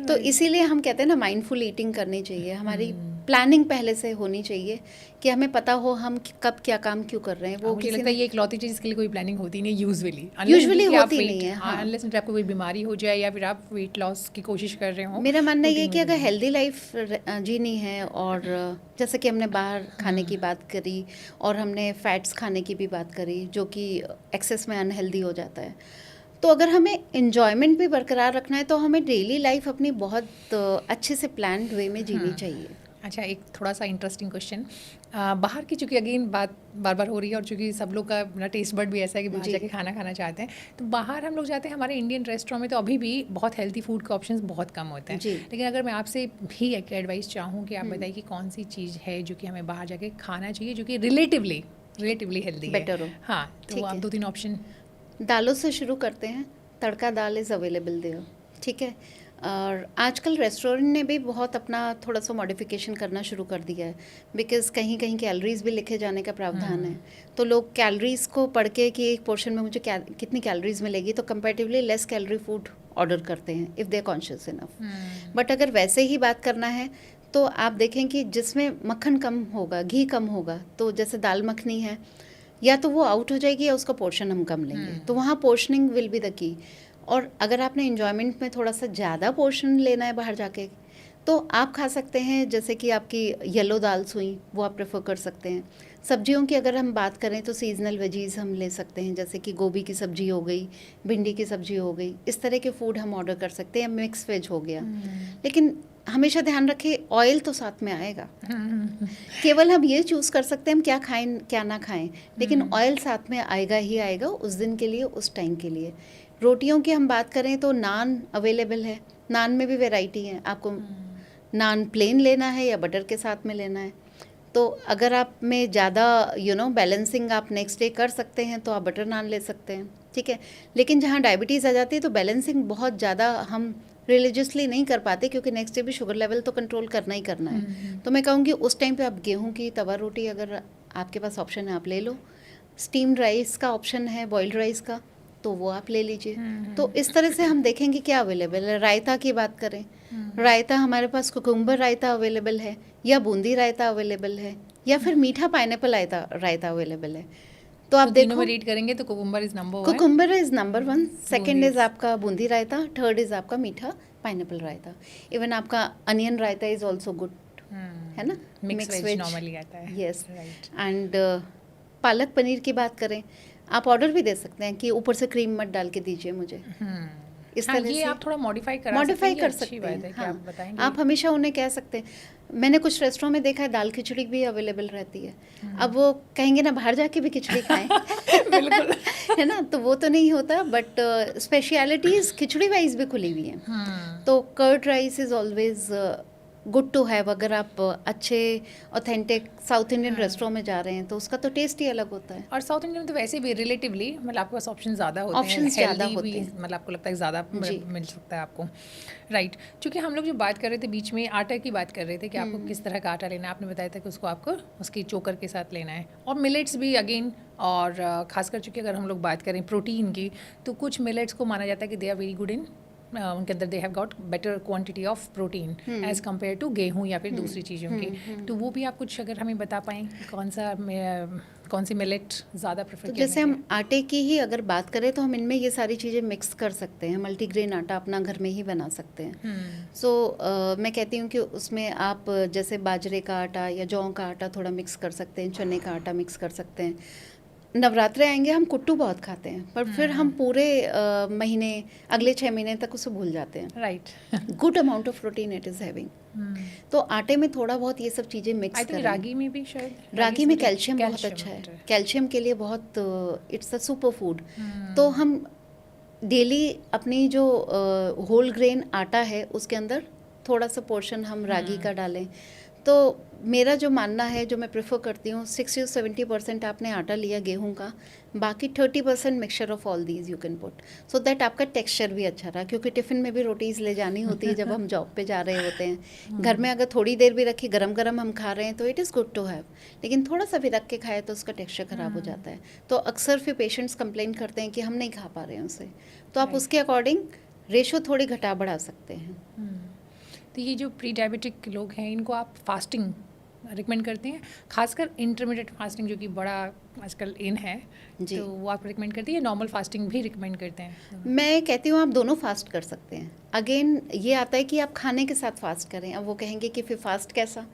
तो इसीलिए हम कहते हैं ना माइंडफुल ईटिंग करनी चाहिए, हमारी प्लानिंग पहले से होनी चाहिए कि हमें पता हो हम कब क्या काम क्यों कर रहे हैं। वो मुझे लगता है ये इकलौती चीज़ जिसके लिए कोई प्लानिंग होती नहीं यूजुअली होती नहीं है। हाँ, अनलेस आपको कोई बीमारी हो जाए या फिर आप वेट लॉस की कोशिश कर रहे हो। मेरा मानना ये है कि अगर हेल्दी लाइफ जीनी है, और जैसे कि हमने बाहर खाने की बात करी और हमने फैट्स खाने की भी बात करी जो कि एक्सेस में अनहेल्दी हो जाता है, तो अगर हमें एन्जॉयमेंट भी बरकरार रखना है तो हमें डेली लाइफ अपनी बहुत अच्छे से प्लान्ड वे में जीनी चाहिए। अच्छा, एक थोड़ा सा इंटरेस्टिंग क्वेश्चन, बाहर की चूँकि अगेन बात बार बार हो रही है, और चूँकि सब लोग का अपना टेस्ट बर्ड भी ऐसा है कि बाहर जाके खाना खाना चाहते हैं, तो बाहर हम लोग जाते हैं हमारे इंडियन रेस्टोरेंट में, तो अभी भी बहुत हेल्थी फूड के ऑप्शंस बहुत कम होते हैं। लेकिन अगर मैं आपसे भी एक एडवाइस चाहूँ कि आप बताइए कि कौन सी चीज़ है जो कि हमें बाहर जाके खाना चाहिए जो कि रिलेटिवली हेल्दी है, बेटर हो। हाँ, तो आप 2-3 ऑप्शन। दालों से शुरू करते हैं। तड़का दाल इज़ अवेलेबल देयर, ठीक है। और आजकल रेस्टोरेंट ने भी बहुत अपना थोड़ा सा मॉडिफिकेशन करना शुरू कर दिया है, बिकॉज कहीं कहीं कैलोरीज भी लिखे जाने का प्रावधान है। तो लोग कैलोरीज को पढ़ के कि एक पोर्शन में मुझे कितनी कैलोरीज मिलेगी, तो comparatively less calorie food order करते हैं if they are conscious enough. But अगर वैसे ही बात करना है तो आप देखें कि जिसमें मक्खन कम होगा, घी कम होगा, तो जैसे दाल मखनी है, या तो वो आउट हो जाएगी या उसका पोर्शन हम कम लेंगे। तो वहाँ पोर्शनिंग विल बी द की। और अगर आपने एन्जॉयमेंट में थोड़ा सा ज़्यादा पोर्शन लेना है बाहर जाके, तो आप खा सकते हैं, जैसे कि आपकी येलो दाल्स हुई वो आप प्रेफर कर सकते हैं। सब्जियों की अगर हम बात करें तो सीजनल वेजीज़ हम ले सकते हैं, जैसे कि गोभी की सब्ज़ी हो गई, भिंडी की सब्ज़ी हो गई, इस तरह के फूड हम ऑर्डर कर सकते हैं। मिक्स वेज हो गया। लेकिन हमेशा ध्यान रखें ऑयल तो साथ में आएगा। केवल हम ये चूज़ कर सकते हैं हम क्या खाएं क्या ना खाएं, लेकिन ऑयल साथ में आएगा ही आएगा उस दिन के लिए, उस टाइम के लिए। रोटियों की हम बात करें तो नान अवेलेबल है, नान में भी वैरायटी है। आपको नान प्लेन लेना है या बटर के साथ में लेना है, तो अगर आप में ज़्यादा बैलेंसिंग आप नेक्स्ट डे कर सकते हैं तो आप बटर नान ले सकते हैं, ठीक है। लेकिन जहाँ डायबिटीज़ आ जाती है तो बैलेंसिंग बहुत ज़्यादा हम रिलीजियसली नहीं कर पाते, क्योंकि नेक्स्ट डे भी शुगर लेवल तो कंट्रोल करना ही करना है। तो मैं कहूँगी उस टाइम पे आप गेहूं की तवा रोटी अगर आपके पास ऑप्शन है आप ले लो। स्टीम्ड राइस का ऑप्शन है, बॉइल्ड राइस का, तो वो आप ले लीजिए। तो इस तरह से हम देखेंगे क्या अवेलेबल है। रायता की बात करें, रायता हमारे पास कुकुम्बर रायता अवेलेबल है, या बूंदी रायता अवेलेबल है, या फिर मीठा पाइनएप्पल रायता अवेलेबल है। तो आप तीनों में देखो रेट करेंगे तो cucumber is number 1, cucumber is number 1, second Bundi is आपका बूंदी रायता, थर्ड इज आपका मीठा पाइनएप्पल रायता, इवन आपका onion raita is also good, है ना, मिक्स वेज नॉर्मली आता है, yes. Right. And palak paneer की बात करें, आप ऑर्डर भी दे सकते हैं कि ऊपर से क्रीम मत डाल के दीजिए मुझे, इस हाँ, तरह ये से आप थोड़ा मॉडिफाई करा सकते मॉडिफाई हैं, ये कर अच्छी सकते बात हैं। है कि हाँ, आप बताएंगे। आप हमेशा उन्हें कह सकते हैं, मैंने कुछ रेस्टोरेंट में देखा है दाल खिचड़ी भी अवेलेबल रहती है, अब वो कहेंगे ना बाहर जाके भी खिचड़ी खाएं बिल्कुल। है ना, तो वो तो नहीं होता, बट स्पेशलिटीज खिचड़ी वाइज भी खुली हुई हैं। तो curd rice is always good to have, अगर आप अच्छे ऑथेंटिक साउथ इंडियन रेस्टोरेंट में जा रहे हैं तो उसका तो टेस्ट ही अलग होता है। और साउथ इंडियन में तो वैसे भी रिलेटिवली मतलब आपके पास ऑप्शन ज़्यादा होते हैं, Options ज़्यादा हेल्दी होते भी, हैं। मतलब आपको लगता है ज़्यादा जी। मिल सकता है आपको, राइट। क्योंकि हम लोग जो बात कर रहे थे बीच में आटा की बात कर रहे थे कि आपको किस तरह का आटा लेना है, आपने बताया था कि उसको आपको उसकी चोकर के साथ लेना है, और मिलेट्स भी अगेन, और खासकर चूँकि अगर हम लोग बात करें प्रोटीन की, तो कुछ मिलेट्स को माना जाता है कि they are very good in, उनके अंदर they have got better quantity of protein as compare to गेहूँ या फिर दूसरी चीज़ों की। तो वो भी आप कुछ अगर हमें बता पाएँ कि कौन सी मिलेट ज़्यादा प्रेफर तो करना जैसे हम आटे की ही अगर बात करें तो हम इनमें ये सारी चीज़ें मिक्स कर सकते हैं, मल्टीग्रेन आटा अपना घर में ही बना सकते हैं। सो मैं कहती हूँ कि उसमें आप जैसे बाजरे का आटा या जौ का आटा थोड़ा मिक्स कर सकते हैं, चने का आटा मिक्स कर सकते हैं। नवरात्रे आएंगे, हम कुट्टू बहुत खाते हैं, पर फिर हम पूरे महीने, अगले 6 महीने तक उसे भूल जाते हैं। Right. Good amount of protein it is having. तो आटे में थोड़ा बहुत ये सब चीज़ें मिक्स आई थिंक करें। रागी में भी शायद, रागी में कैल्शियम बहुत अच्छा है, कैल्शियम के लिए बहुत, इट्स अ सुपर फूड। तो हम डेली अपनी जो होल ग्रेन आटा है उसके अंदर थोड़ा सा पोर्शन हम रागी का डालें। तो मेरा जो मानना है, जो मैं प्रेफर करती हूँ, 60-70% आपने आटा लिया गेहूं का, बाकी 30% mixture of all these you can put, so that आपका टेक्सचर भी अच्छा रहा, क्योंकि टिफ़िन में भी रोटीज़ ले जानी होती है जब हम जॉब पे जा रहे होते हैं। घर में अगर थोड़ी देर भी रखी, गरम गरम हम खा रहे हैं तो it is good to have, लेकिन थोड़ा सा भी रख के खाए तो उसका टेक्सचर ख़राब हो जाता है। तो अक्सर फिर पेशेंट्स कंप्लेन करते हैं कि हम नहीं खा पा रहे हैं उसे, तो आप उसके अकॉर्डिंग रेशो थोड़ी घटा बढ़ा सकते हैं। तो ये जो प्री डायबिटिक लोग हैं, इनको आप फास्टिंग रिकमेंड करते हैं, खासकर इंटरमीडिएट फास्टिंग जो कि बड़ा आजकल इन है, तो वो आप रिकमेंड करती है, नॉर्मल फास्टिंग भी रिकमेंड करते हैं? मैं कहती हूँ आप दोनों फास्ट कर सकते हैं। अगेन ये आता है कि आप खाने के साथ फास्ट करें। अब वो कहेंगे कि फिर फास्ट कैसा,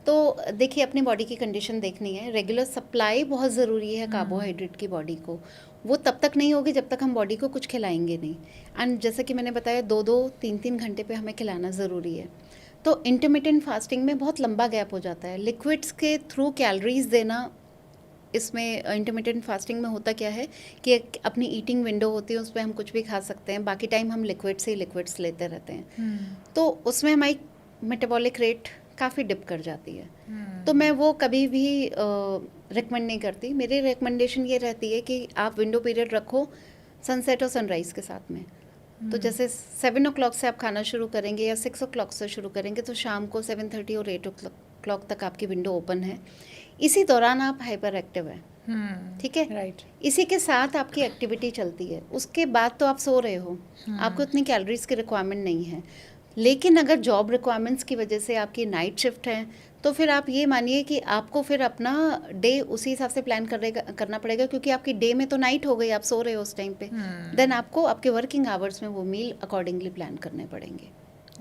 तो देखिए अपनी बॉडी की कंडीशन देखनी है। रेगुलर सप्लाई बहुत ज़रूरी है कार्बोहाइड्रेट की बॉडी को, वो तब तक नहीं होगी जब तक हम बॉडी को कुछ खिलाएंगे नहीं। एंड जैसे कि मैंने बताया 2-2, 3-3 घंटे पे हमें खिलाना ज़रूरी है। तो इंटरमिटेंट फास्टिंग में बहुत लंबा गैप हो जाता है। लिक्विड्स के थ्रू कैलोरीज देना, इसमें इंटरमिटेंट फास्टिंग में होता क्या है कि अपनी ईटिंग विंडो होती है, उस पर हम कुछ भी खा सकते हैं, बाकी टाइम हम लिक्विड से ही लिक्विड्स लेते रहते हैं। तो उसमें हमारी मेटाबॉलिक रेट काफ़ी डिप कर जाती है। तो मैं वो कभी भी रिकमेंड नहीं करती। मेरी रिकमेंडेशन ये रहती है कि आप विंडो पीरियड रखो सनसेट और सनराइज़ के साथ में। तो जैसे 7 o'clock से आप खाना शुरू करेंगे या 6 o'clock से शुरू करेंगे, तो शाम को 7:30 और 8 o'clock तक आपकी विंडो ओपन है। इसी दौरान आप हाइपर एक्टिव हैं, ठीक है, राइट। इसी के साथ आपकी एक्टिविटी चलती है। उसके बाद तो आप सो रहे हो, आपको उतनी कैलोरीज की रिक्वायरमेंट नहीं है। लेकिन अगर जॉब रिक्वायरमेंट्स की वजह से आपकी नाइट शिफ्ट है, तो फिर आप ये मानिए कि आपको फिर अपना डे उसी हिसाब से प्लान करना पड़ेगा, क्योंकि आपकी डे में तो नाइट हो गई, आप सो रहे हो उस टाइम पे। देन आपको आपके वर्किंग आवर्स में वो मील अकॉर्डिंगली प्लान करने पड़ेंगे।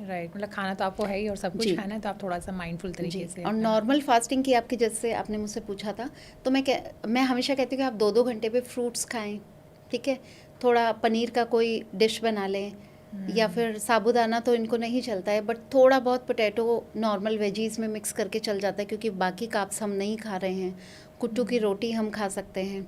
राइट, मतलब खाना तो आपको है ही और सब कुछ खाना है, तो आप थोड़ा सा माइंडफुल तरीके से। और नॉर्मल फास्टिंग की आपकी, जैसे आपने मुझसे पूछा था, तो मैं हमेशा कहती हूँ कि आप 2-2 घंटे पे फ्रूट्स खाएं, ठीक है, थोड़ा पनीर का कोई डिश बना लें, या फिर साबूदाना तो इनको नहीं चलता है, बट थोड़ा बहुत पोटैटो नॉर्मल वेजीज़ में मिक्स करके चल जाता है, क्योंकि बाकी कार्ब्स हम नहीं खा रहे हैं। कुट्टू की रोटी हम खा सकते हैं,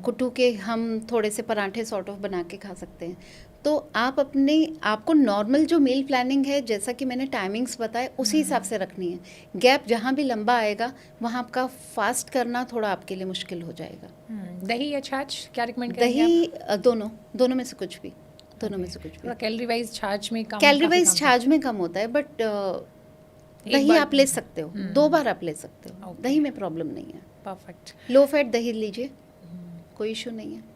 कुट्टू के हम थोड़े से पराठे सॉर्ट ऑफ बना के खा सकते हैं। तो आप आपको नॉर्मल जो मील प्लानिंग है, जैसा कि मैंने टाइमिंग्स बताए, उसी हिसाब से रखनी है। गैप जहाँ भी लंबा आएगा वहाँ आपका फास्ट करना थोड़ा आपके लिए मुश्किल हो जाएगा। दही या छाछ क्या रिकमेंड करेंगे? दही दोनों में से कुछ भी, दोनों में से कुछ भी। कैलोरी वाइज छाछ में कम, कैलोरी वाइज छाछ में कम होता है, बट दही आप ले सकते हो, 2 बार आप ले सकते हो, दही में प्रॉब्लम नहीं है। परफेक्ट। लो फैट दही लीजिए, कोई इशू नहीं है।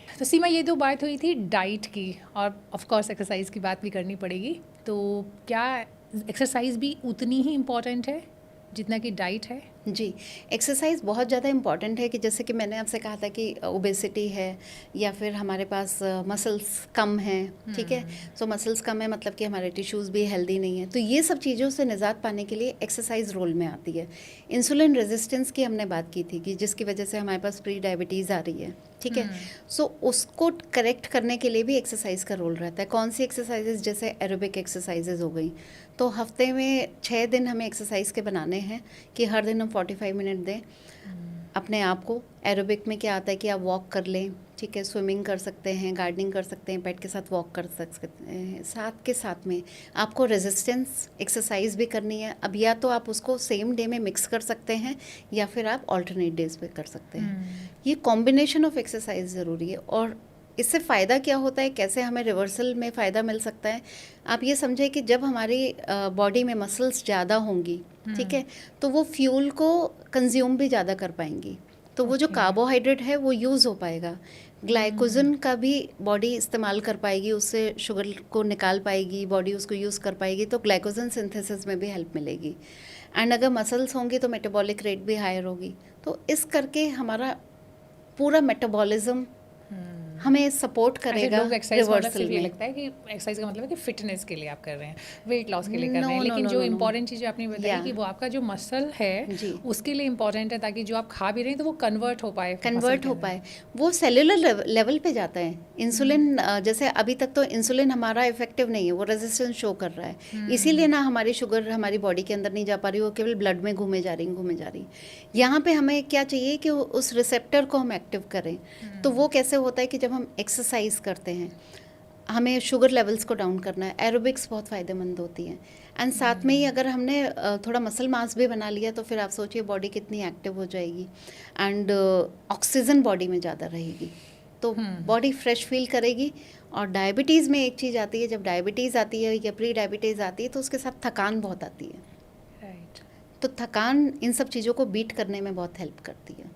तो सीमा, ये 2 बात हुई थी डाइट की, और ऑफ कोर्स एक्सरसाइज की बात भी करनी पड़ेगी। तो क्या एक्सरसाइज भी उतनी ही इम्पोर्टेंट है जितना कि डाइट है? जी, एक्सरसाइज बहुत ज़्यादा इम्पॉर्टेंट है कि जैसे कि मैंने आपसे कहा था कि ओबेसिटी है या फिर हमारे पास मसल्स कम हैं, ठीक है। सो मसल्स कम है मतलब कि हमारे टिश्यूज़ भी हेल्दी नहीं है, तो ये सब चीज़ों से निजात पाने के लिए एक्सरसाइज रोल में आती है। इंसुलिन रेजिस्टेंस की हमने बात की थी कि जिसकी वजह से हमारे पास प्री डायबिटीज़ आ रही है, ठीक है। सो उसको करेक्ट करने के लिए भी एक्सरसाइज का रोल रहता है। कौन सी एक्सरसाइजेज, जैसे एरोबिक एक्सरसाइजेज हो गई, तो हफ्ते में 6 दिन हमें एक्सरसाइज के बनाने हैं कि हर दिन हम 45 मिनट दें अपने आप को। एरोबिक में क्या आता है कि आप वॉक कर लें, ठीक है, स्विमिंग कर सकते हैं, गार्डनिंग कर सकते हैं, पेट के साथ वॉक कर सकते हैं। साथ के साथ में आपको रेजिस्टेंस एक्सरसाइज भी करनी है। अब या तो आप उसको सेम डे में मिक्स कर सकते हैं या फिर आप ऑल्टरनेट डेज पे कर सकते हैं। ये कॉम्बिनेशन ऑफ एक्सरसाइज ज़रूरी है। और इससे फ़ायदा क्या होता है, कैसे हमें रिवर्सल में फ़ायदा मिल सकता है, आप ये समझे कि जब हमारी बॉडी में मसल्स ज़्यादा होंगी, ठीक है, तो वो फ्यूल को कंज्यूम भी ज़्यादा कर पाएंगी, तो वो जो कार्बोहाइड्रेट है वो यूज़ हो पाएगा। ग्लाइकोजन का भी बॉडी इस्तेमाल कर पाएगी, उससे शुगर को निकाल पाएगी, बॉडी उसको यूज़ कर पाएगी, तो ग्लाइकोजन सिंथेसिस में भी हेल्प मिलेगी। एंड अगर मसल्स होंगी तो मेटाबॉलिक रेट भी हायर होगी, तो इस करके हमारा पूरा मेटाबॉलिज्म हमें सपोर्ट करेगा। लोग एक्सरसाइज मतलब रिवर्सल सिर्फ ये में लगता है कि एक्सरसाइज का मतलब है कि फिटनेस के लिए आप कर रहे हैं, वेट लॉस के लिए कर No, रहे हैं, no, लेकिन no, जो no, no. इंपॉर्टेंट चीज़ आपने बताई Yeah. कि वो आपका जो मसल है जी। उसके लिए इंपॉर्टेंट है, ताकि जो आप खा भी रहे हैं तो वो कन्वर्ट हो पाए, कन्वर्ट हो पाए, वो सेलुलर लेवल पे जाता है। इंसुलिन जैसे अभी तक तो इंसुलिन हमारा इफेक्टिव नहीं है, वो रेजिस्टेंस शो कर रहा है, इसीलिए ना हमारी शुगर हमारी बॉडी के अंदर नहीं जा पा रही, वो केवल ब्लड में घूमे जा रही। यहाँ पे हमें क्या चाहिए कि उस रिसेप्टर को हम एक्टिव करें। तो वो कैसे होता है कि जब हम एक्सरसाइज करते हैं, हमें शुगर लेवल्स को डाउन करना है, एरोबिक्स बहुत फ़ायदेमंद होती है। एंड साथ में ही अगर हमने थोड़ा मसल मास भी बना लिया तो फिर आप सोचिए बॉडी कितनी एक्टिव हो जाएगी एंड ऑक्सीजन बॉडी में ज़्यादा रहेगी, तो बॉडी फ्रेश फील करेगी। और डायबिटीज़ में एक चीज़ आती है, जब डायबिटीज़ आती है या प्री डायबिटीज़ आती है तो उसके साथ थकान बहुत आती है। राइट। तो थकान इन सब चीज़ों को बीट करने में बहुत हेल्प करती है।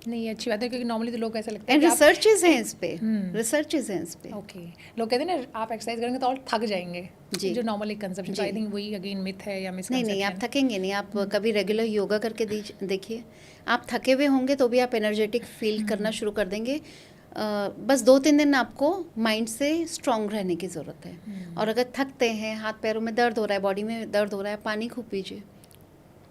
नहीं, अच्छी बात है, क्योंकि नॉर्मली तो लोग ऐसा लगता है एंड कि आप रिसर्चेज हैं इस पे, रिसर्चेज हैं इस पे। ओके, लोग कहते हैं ना आप एक्सरसाइज करेंगे तो और थक जाएंगे, जी। जो नॉर्मल एक कंसेप्शन, तो आई थिंक वही अगेन मिथ है या नहीं, मिसकंसेप्शन। आप थकेंगे नहीं। आप कभी रेगुलर योगा करके देखिए, आप थके हुए होंगे तो भी आप एनर्जेटिक फील करना शुरू कर देंगे। बस 2-3 दिन आपको माइंड से स्ट्रांग रहने की ज़रूरत है। और अगर थकते हैं, हाथ पैरों में दर्द हो रहा है, बॉडी में दर्द हो रहा है, पानी खूब पीजिए।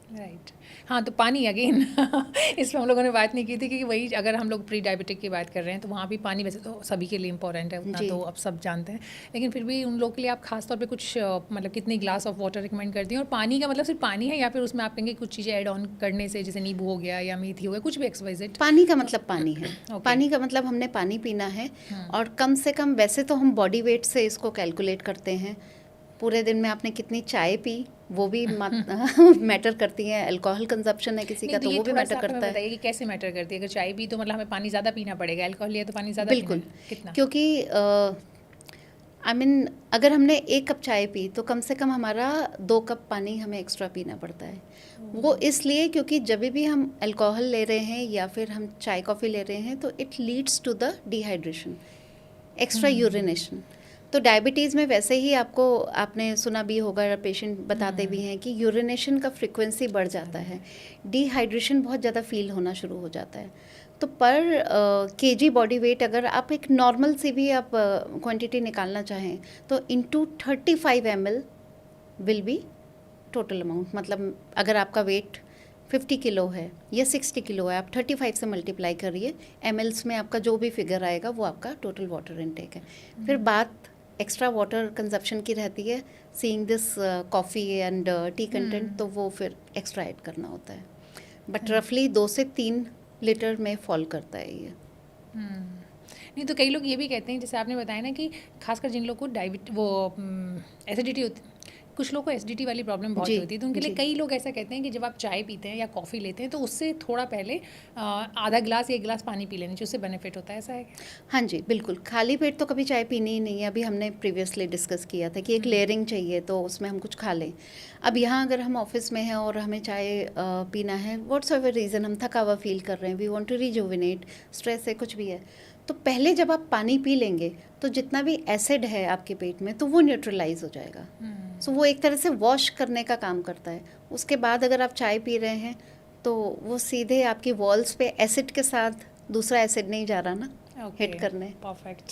राइट। हाँ, तो पानी अगेन इस पर हम लोगों ने बात नहीं की थी, क्योंकि वही अगर हम लोग प्री डायबिटिक की बात कर रहे हैं तो वहाँ भी पानी वैसे तो सभी के लिए इंपॉर्टेंट है, उतना जी। तो अब सब जानते हैं, लेकिन फिर भी उन लोग के लिए आप खास तौर पे कुछ मतलब कितनी ग्लास ऑफ वाटर रिकमेंड करती हैं? और पानी का मतलब सिर्फ पानी है या फिर उसमें आप कहेंगे कुछ चीज़ें ऐड ऑन करने से, जैसे नींबू हो गया या मेथी हो गया, कुछ भी एक्सवाइजेड? पानी का मतलब पानी है। Okay. पानी का मतलब हमने पानी पीना है। और कम से कम, वैसे तो हम बॉडी वेट से इसको कैलकुलेट करते हैं, पूरे दिन में आपने कितनी चाय पी वो भी मैटर करती है। अल्कोहल कंजप्शन है किसी का तो वो भी मैटर करता है। बताइए कि कैसे मैटर करती है? अगर चाय पी तो मतलब हमें पानी ज़्यादा पीना पड़ेगा, अल्कोहल लिया तो पानी ज़्यादा बिल्कुल, कितना? क्योंकि आई मीन अगर हमने 1 कप चाय पी तो कम से कम हमारा 2 कप पानी हमें एक्स्ट्रा पीना पड़ता है। वो इसलिए क्योंकि जब भी हम अल्कोहल ले रहे हैं या फिर हम चाय कॉफ़ी ले रहे हैं तो it leads to the dehydration, extra urination. तो डायबिटीज़ में वैसे ही आपने सुना भी होगा, पेशेंट बताते भी हैं कि यूरिनेशन का फ्रिक्वेंसी बढ़ जाता है, डिहाइड्रेशन बहुत ज़्यादा फील होना शुरू हो जाता है। तो पर केजी बॉडी वेट अगर आप एक नॉर्मल सी भी आप क्वांटिटी निकालना चाहें तो into 35 ml will be total amount. मतलब अगर आपका वेट 50 किलो है या 60 किलो है, आप 35 से मल्टीप्लाई करिए, mls में आपका जो भी फिगर आएगा वो आपका टोटल वाटर इनटेक है। फिर बात एक्स्ट्रा वाटर कंजप्शन की रहती है, seeing this coffee and T content, तो वो फिर एक्स्ट्रा ऐड करना होता है। बट रफली 2 से 3 लीटर में फॉल करता है ये। नहीं, तो कई लोग ये भी कहते हैं, जैसे आपने बताया ना कि खासकर जिन लोगों को एसिडिटी होती, कुछ लोगों को एसिडिटी वाली प्रॉब्लम बहुत होती है, तो उनके लिए कई लोग ऐसा कहते हैं कि जब आप चाय पीते हैं या कॉफ़ी लेते हैं तो उससे थोड़ा पहले आधा गिलास या 1 गिलास पानी पी लेने चाहिए, उससे बेनिफिट होता है, ऐसा है? हाँ जी, बिल्कुल। खाली पेट तो कभी चाय पीनी ही नहीं है। अभी हमने प्रीवियसली डिस्कस किया था कि एक लेयरिंग चाहिए, तो उसमें हम कुछ खा लें। अब यहाँ अगर हम ऑफिस में हैं और हमें चाय पीना है, व्हाट्स एवर रीज़न, हम थका हुआ फील कर रहे हैं, we want to rejuvenate, stress है, कुछ भी है, तो पहले जब आप पानी पी लेंगे तो जितना भी एसिड है आपके पेट में तो वो न्यूट्रलाइज हो जाएगा। सो वो एक तरह से वॉश करने का काम करता है। उसके बाद अगर आप चाय पी रहे हैं तो वो सीधे आपकी वॉल्स पे एसिड के साथ दूसरा एसिड नहीं जा रहा ना हिट करने। परफेक्ट।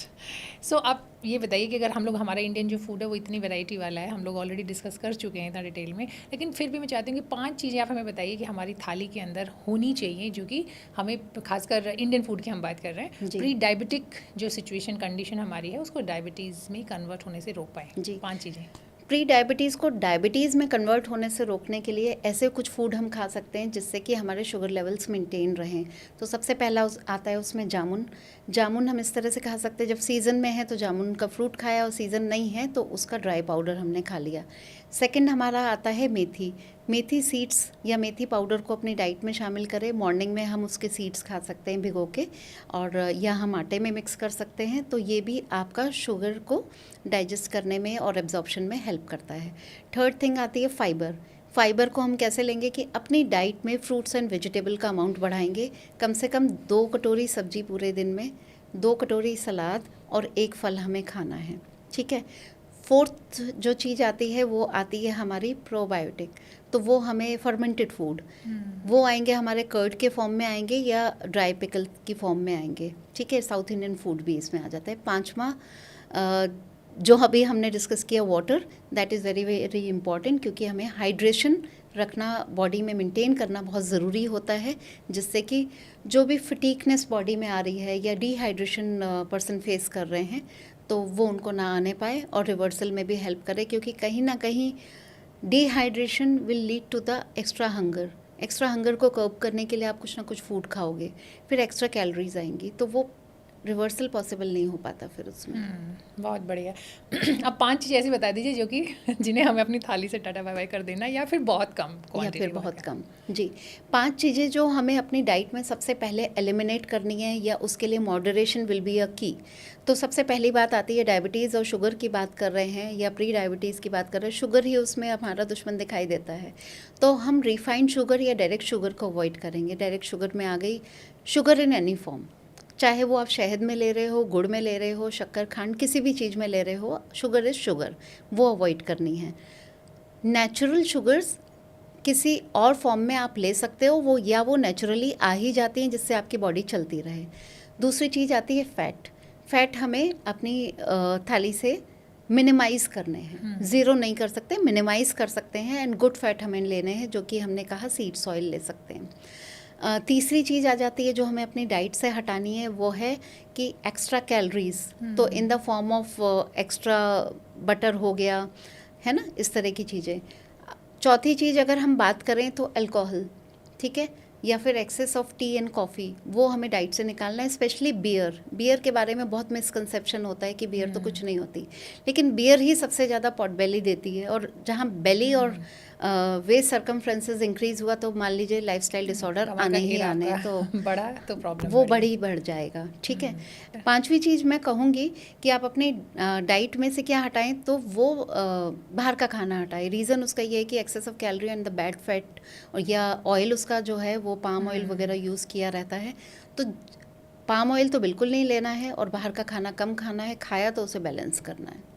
सो आप ये बताइए कि अगर हम लोग, हमारा इंडियन जो फूड है वो इतनी वैरायटी वाला है, हम लोग ऑलरेडी डिस्कस कर चुके हैं इतना डिटेल में, लेकिन फिर भी मैं चाहती हूँ कि 5 चीज़ें आप हमें बताइए कि हमारी थाली के अंदर होनी चाहिए, जो कि हमें, खासकर इंडियन फूड की हम बात कर रहे हैं, जी। प्री डायबिटिक जो सिचुएशन कंडीशन हमारी है उसको डायबिटीज़ में कन्वर्ट होने से रोक पाए। जी। 5 चीज़ें। प्री डायबिटीज़ को डायबिटीज़ में कन्वर्ट होने से रोकने के लिए ऐसे कुछ फूड हम खा सकते हैं जिससे कि हमारे शुगर लेवल्स मेंटेन रहें। तो सबसे पहला आता है उसमें जामुन। जामुन हम इस तरह से खा सकते हैं, जब सीज़न में है तो जामुन का फ्रूट खाया, और सीज़न नहीं है तो उसका ड्राई पाउडर हमने खा लिया। सेकंड हमारा आता है मेथी। मेथी सीड्स या मेथी पाउडर को अपनी डाइट में शामिल करें। मॉर्निंग में हम उसके सीड्स खा सकते हैं भिगो के, और या हम आटे में मिक्स कर सकते हैं, तो ये भी आपका शुगर को डाइजेस्ट करने में और एब्जॉर्प्शन में हेल्प करता है। थर्ड थिंग आती है फाइबर। फाइबर को हम कैसे लेंगे कि अपनी डाइट में फ्रूट्स एंड वेजिटेबल का अमाउंट बढ़ाएंगे। कम से कम 2 कटोरी सब्जी पूरे दिन में, 2 कटोरी सलाद और 1 फल हमें खाना है, ठीक है। फोर्थ जो चीज़ आती है वो आती है हमारी प्रोबायोटिक। तो वो हमें फर्मेंटेड फूड, वो आएंगे हमारे कर्ड के फॉर्म में आएंगे या ड्राई पिकल की फॉर्म में आएंगे, ठीक है। साउथ इंडियन फूड भी इसमें आ जाता है। पांचवा जो अभी हमने डिस्कस किया, water, that is very very important, क्योंकि हमें हाइड्रेशन रखना, बॉडी में मेंटेन करना बहुत ज़रूरी होता है, जिससे कि जो भी फटीकनेस बॉडी में आ रही है या डिहाइड्रेशन पर्सन फेस कर रहे हैं तो वो उनको ना आने पाए और रिवर्सल में भी हेल्प करे, क्योंकि कहीं ना कहीं dehydration will lead to the extra hunger. Extra hunger को कर्ब करने के लिए आप कुछ ना कुछ फूड खाओगे, फिर एक्स्ट्रा कैलोरीज आएंगी, तो वो रिवर्सल पॉसिबल नहीं हो पाता फिर उसमें। बहुत बढ़िया। अब 5 चीज़ ऐसी बता दीजिए जो कि जिन्हें हमें अपनी थाली से टाटा बाय बाय कर देना, या फिर बहुत कम या क्वांटिटी, फिर बहुत कम। जी, 5 चीज़ें जो हमें अपनी डाइट में सबसे पहले एलिमिनेट करनी है, या उसके लिए मॉडरेशन विल बी अ की। तो सबसे पहली बात आती है डायबिटीज़, और शुगर की बात कर रहे हैं या प्री डायबिटीज़ की बात कर रहे हैं, शुगर ही उसमें हमारा दुश्मन दिखाई देता है। तो हम रिफाइंड शुगर या डायरेक्ट शुगर को अवॉइड करेंगे। डायरेक्ट शुगर में आ गई शुगर इन एनी फॉर्म, चाहे वो आप शहद में ले रहे हो, गुड़ में ले रहे हो, शक्कर, खंड, किसी भी चीज़ में ले रहे हो, शुगर इज़ शुगर, वो अवॉइड करनी है। नेचुरल शुगर्स किसी और फॉर्म में आप ले सकते हो, वो या वो नेचुरली आ ही जाती हैं जिससे आपकी बॉडी चलती रहे। दूसरी चीज़ आती है फ़ैट। फ़ैट हमें अपनी थाली से मिनिमाइज़ करने हैं, ज़ीरो नहीं कर सकते, मिनिमाइज़ कर सकते हैं। एंड गुड फैट हमें लेने हैं, जो कि हमने कहा सीड्स ऑयल ले सकते हैं। तीसरी चीज़ आ जाती है जो हमें अपनी डाइट से हटानी है, वो है कि एक्स्ट्रा कैलोरीज, तो in the form of extra butter हो गया, है ना, इस तरह की चीज़ें। चौथी चीज़ अगर हम बात करें तो अल्कोहल, ठीक है, या फिर excess of tea and coffee, वो हमें डाइट से निकालना है। स्पेशली बियर, बियर के बारे में बहुत मिसकंसेप्शन होता है कि बियर तो कुछ नहीं होती, लेकिन बियर ही सबसे ज़्यादा पॉट बेली देती है, और जहाँ बेली और वेस्ट सर्कमफ्रेंसेस इंक्रीज हुआ तो मान लीजिए लाइफस्टाइल डिसऑर्डर आने ही आने, तो बड़ा तो प्रॉब्लम वो बड़ी बढ़ जाएगा, ठीक है। पांचवी चीज़ मैं कहूँगी कि आप अपनी डाइट में से क्या हटाएं, तो वो बाहर का खाना हटाएं। रीज़न उसका ये है कि excess of calorie and the bad fat, और या ऑयल उसका जो है वो पाम ऑयल वगैरह यूज़ किया रहता है, तो पाम ऑयल तो बिल्कुल नहीं लेना है, और बाहर का खाना कम खाना है, खाया तो उसे बैलेंस करना है।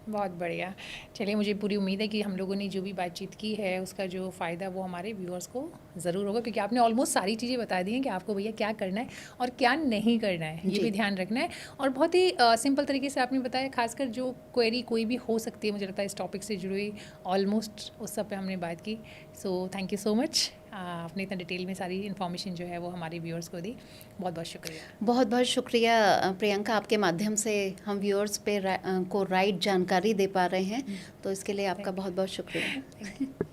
बहुत बढ़िया। चलिए, मुझे पूरी उम्मीद है कि हम लोगों ने जो भी बातचीत की है उसका जो फ़ायदा वो हमारे व्यूअर्स को ज़रूर होगा, क्योंकि आपने ऑलमोस्ट सारी चीज़ें बता दी हैं कि आपको भैया क्या करना है और क्या नहीं करना है, ये भी ध्यान रखना है। और बहुत ही सिंपल तरीके से आपने बताया, खासकर जो क्वेरी कोई भी हो सकती है, मुझे लगता है इस टॉपिक से जुड़ी हुई ऑलमोस्ट उस सब पे हमने बात की। So thank you so much, आपने इतना डिटेल में सारी इन्फॉर्मेशन जो है वो हमारे व्यूअर्स को दी। बहुत बहुत शुक्रिया। बहुत बहुत शुक्रिया प्रियंका, आपके माध्यम से हम व्यूअर्स पे को राइट जानकारी दे पा रहे हैं, तो इसके लिए आपका बहुत बहुत शुक्रिया।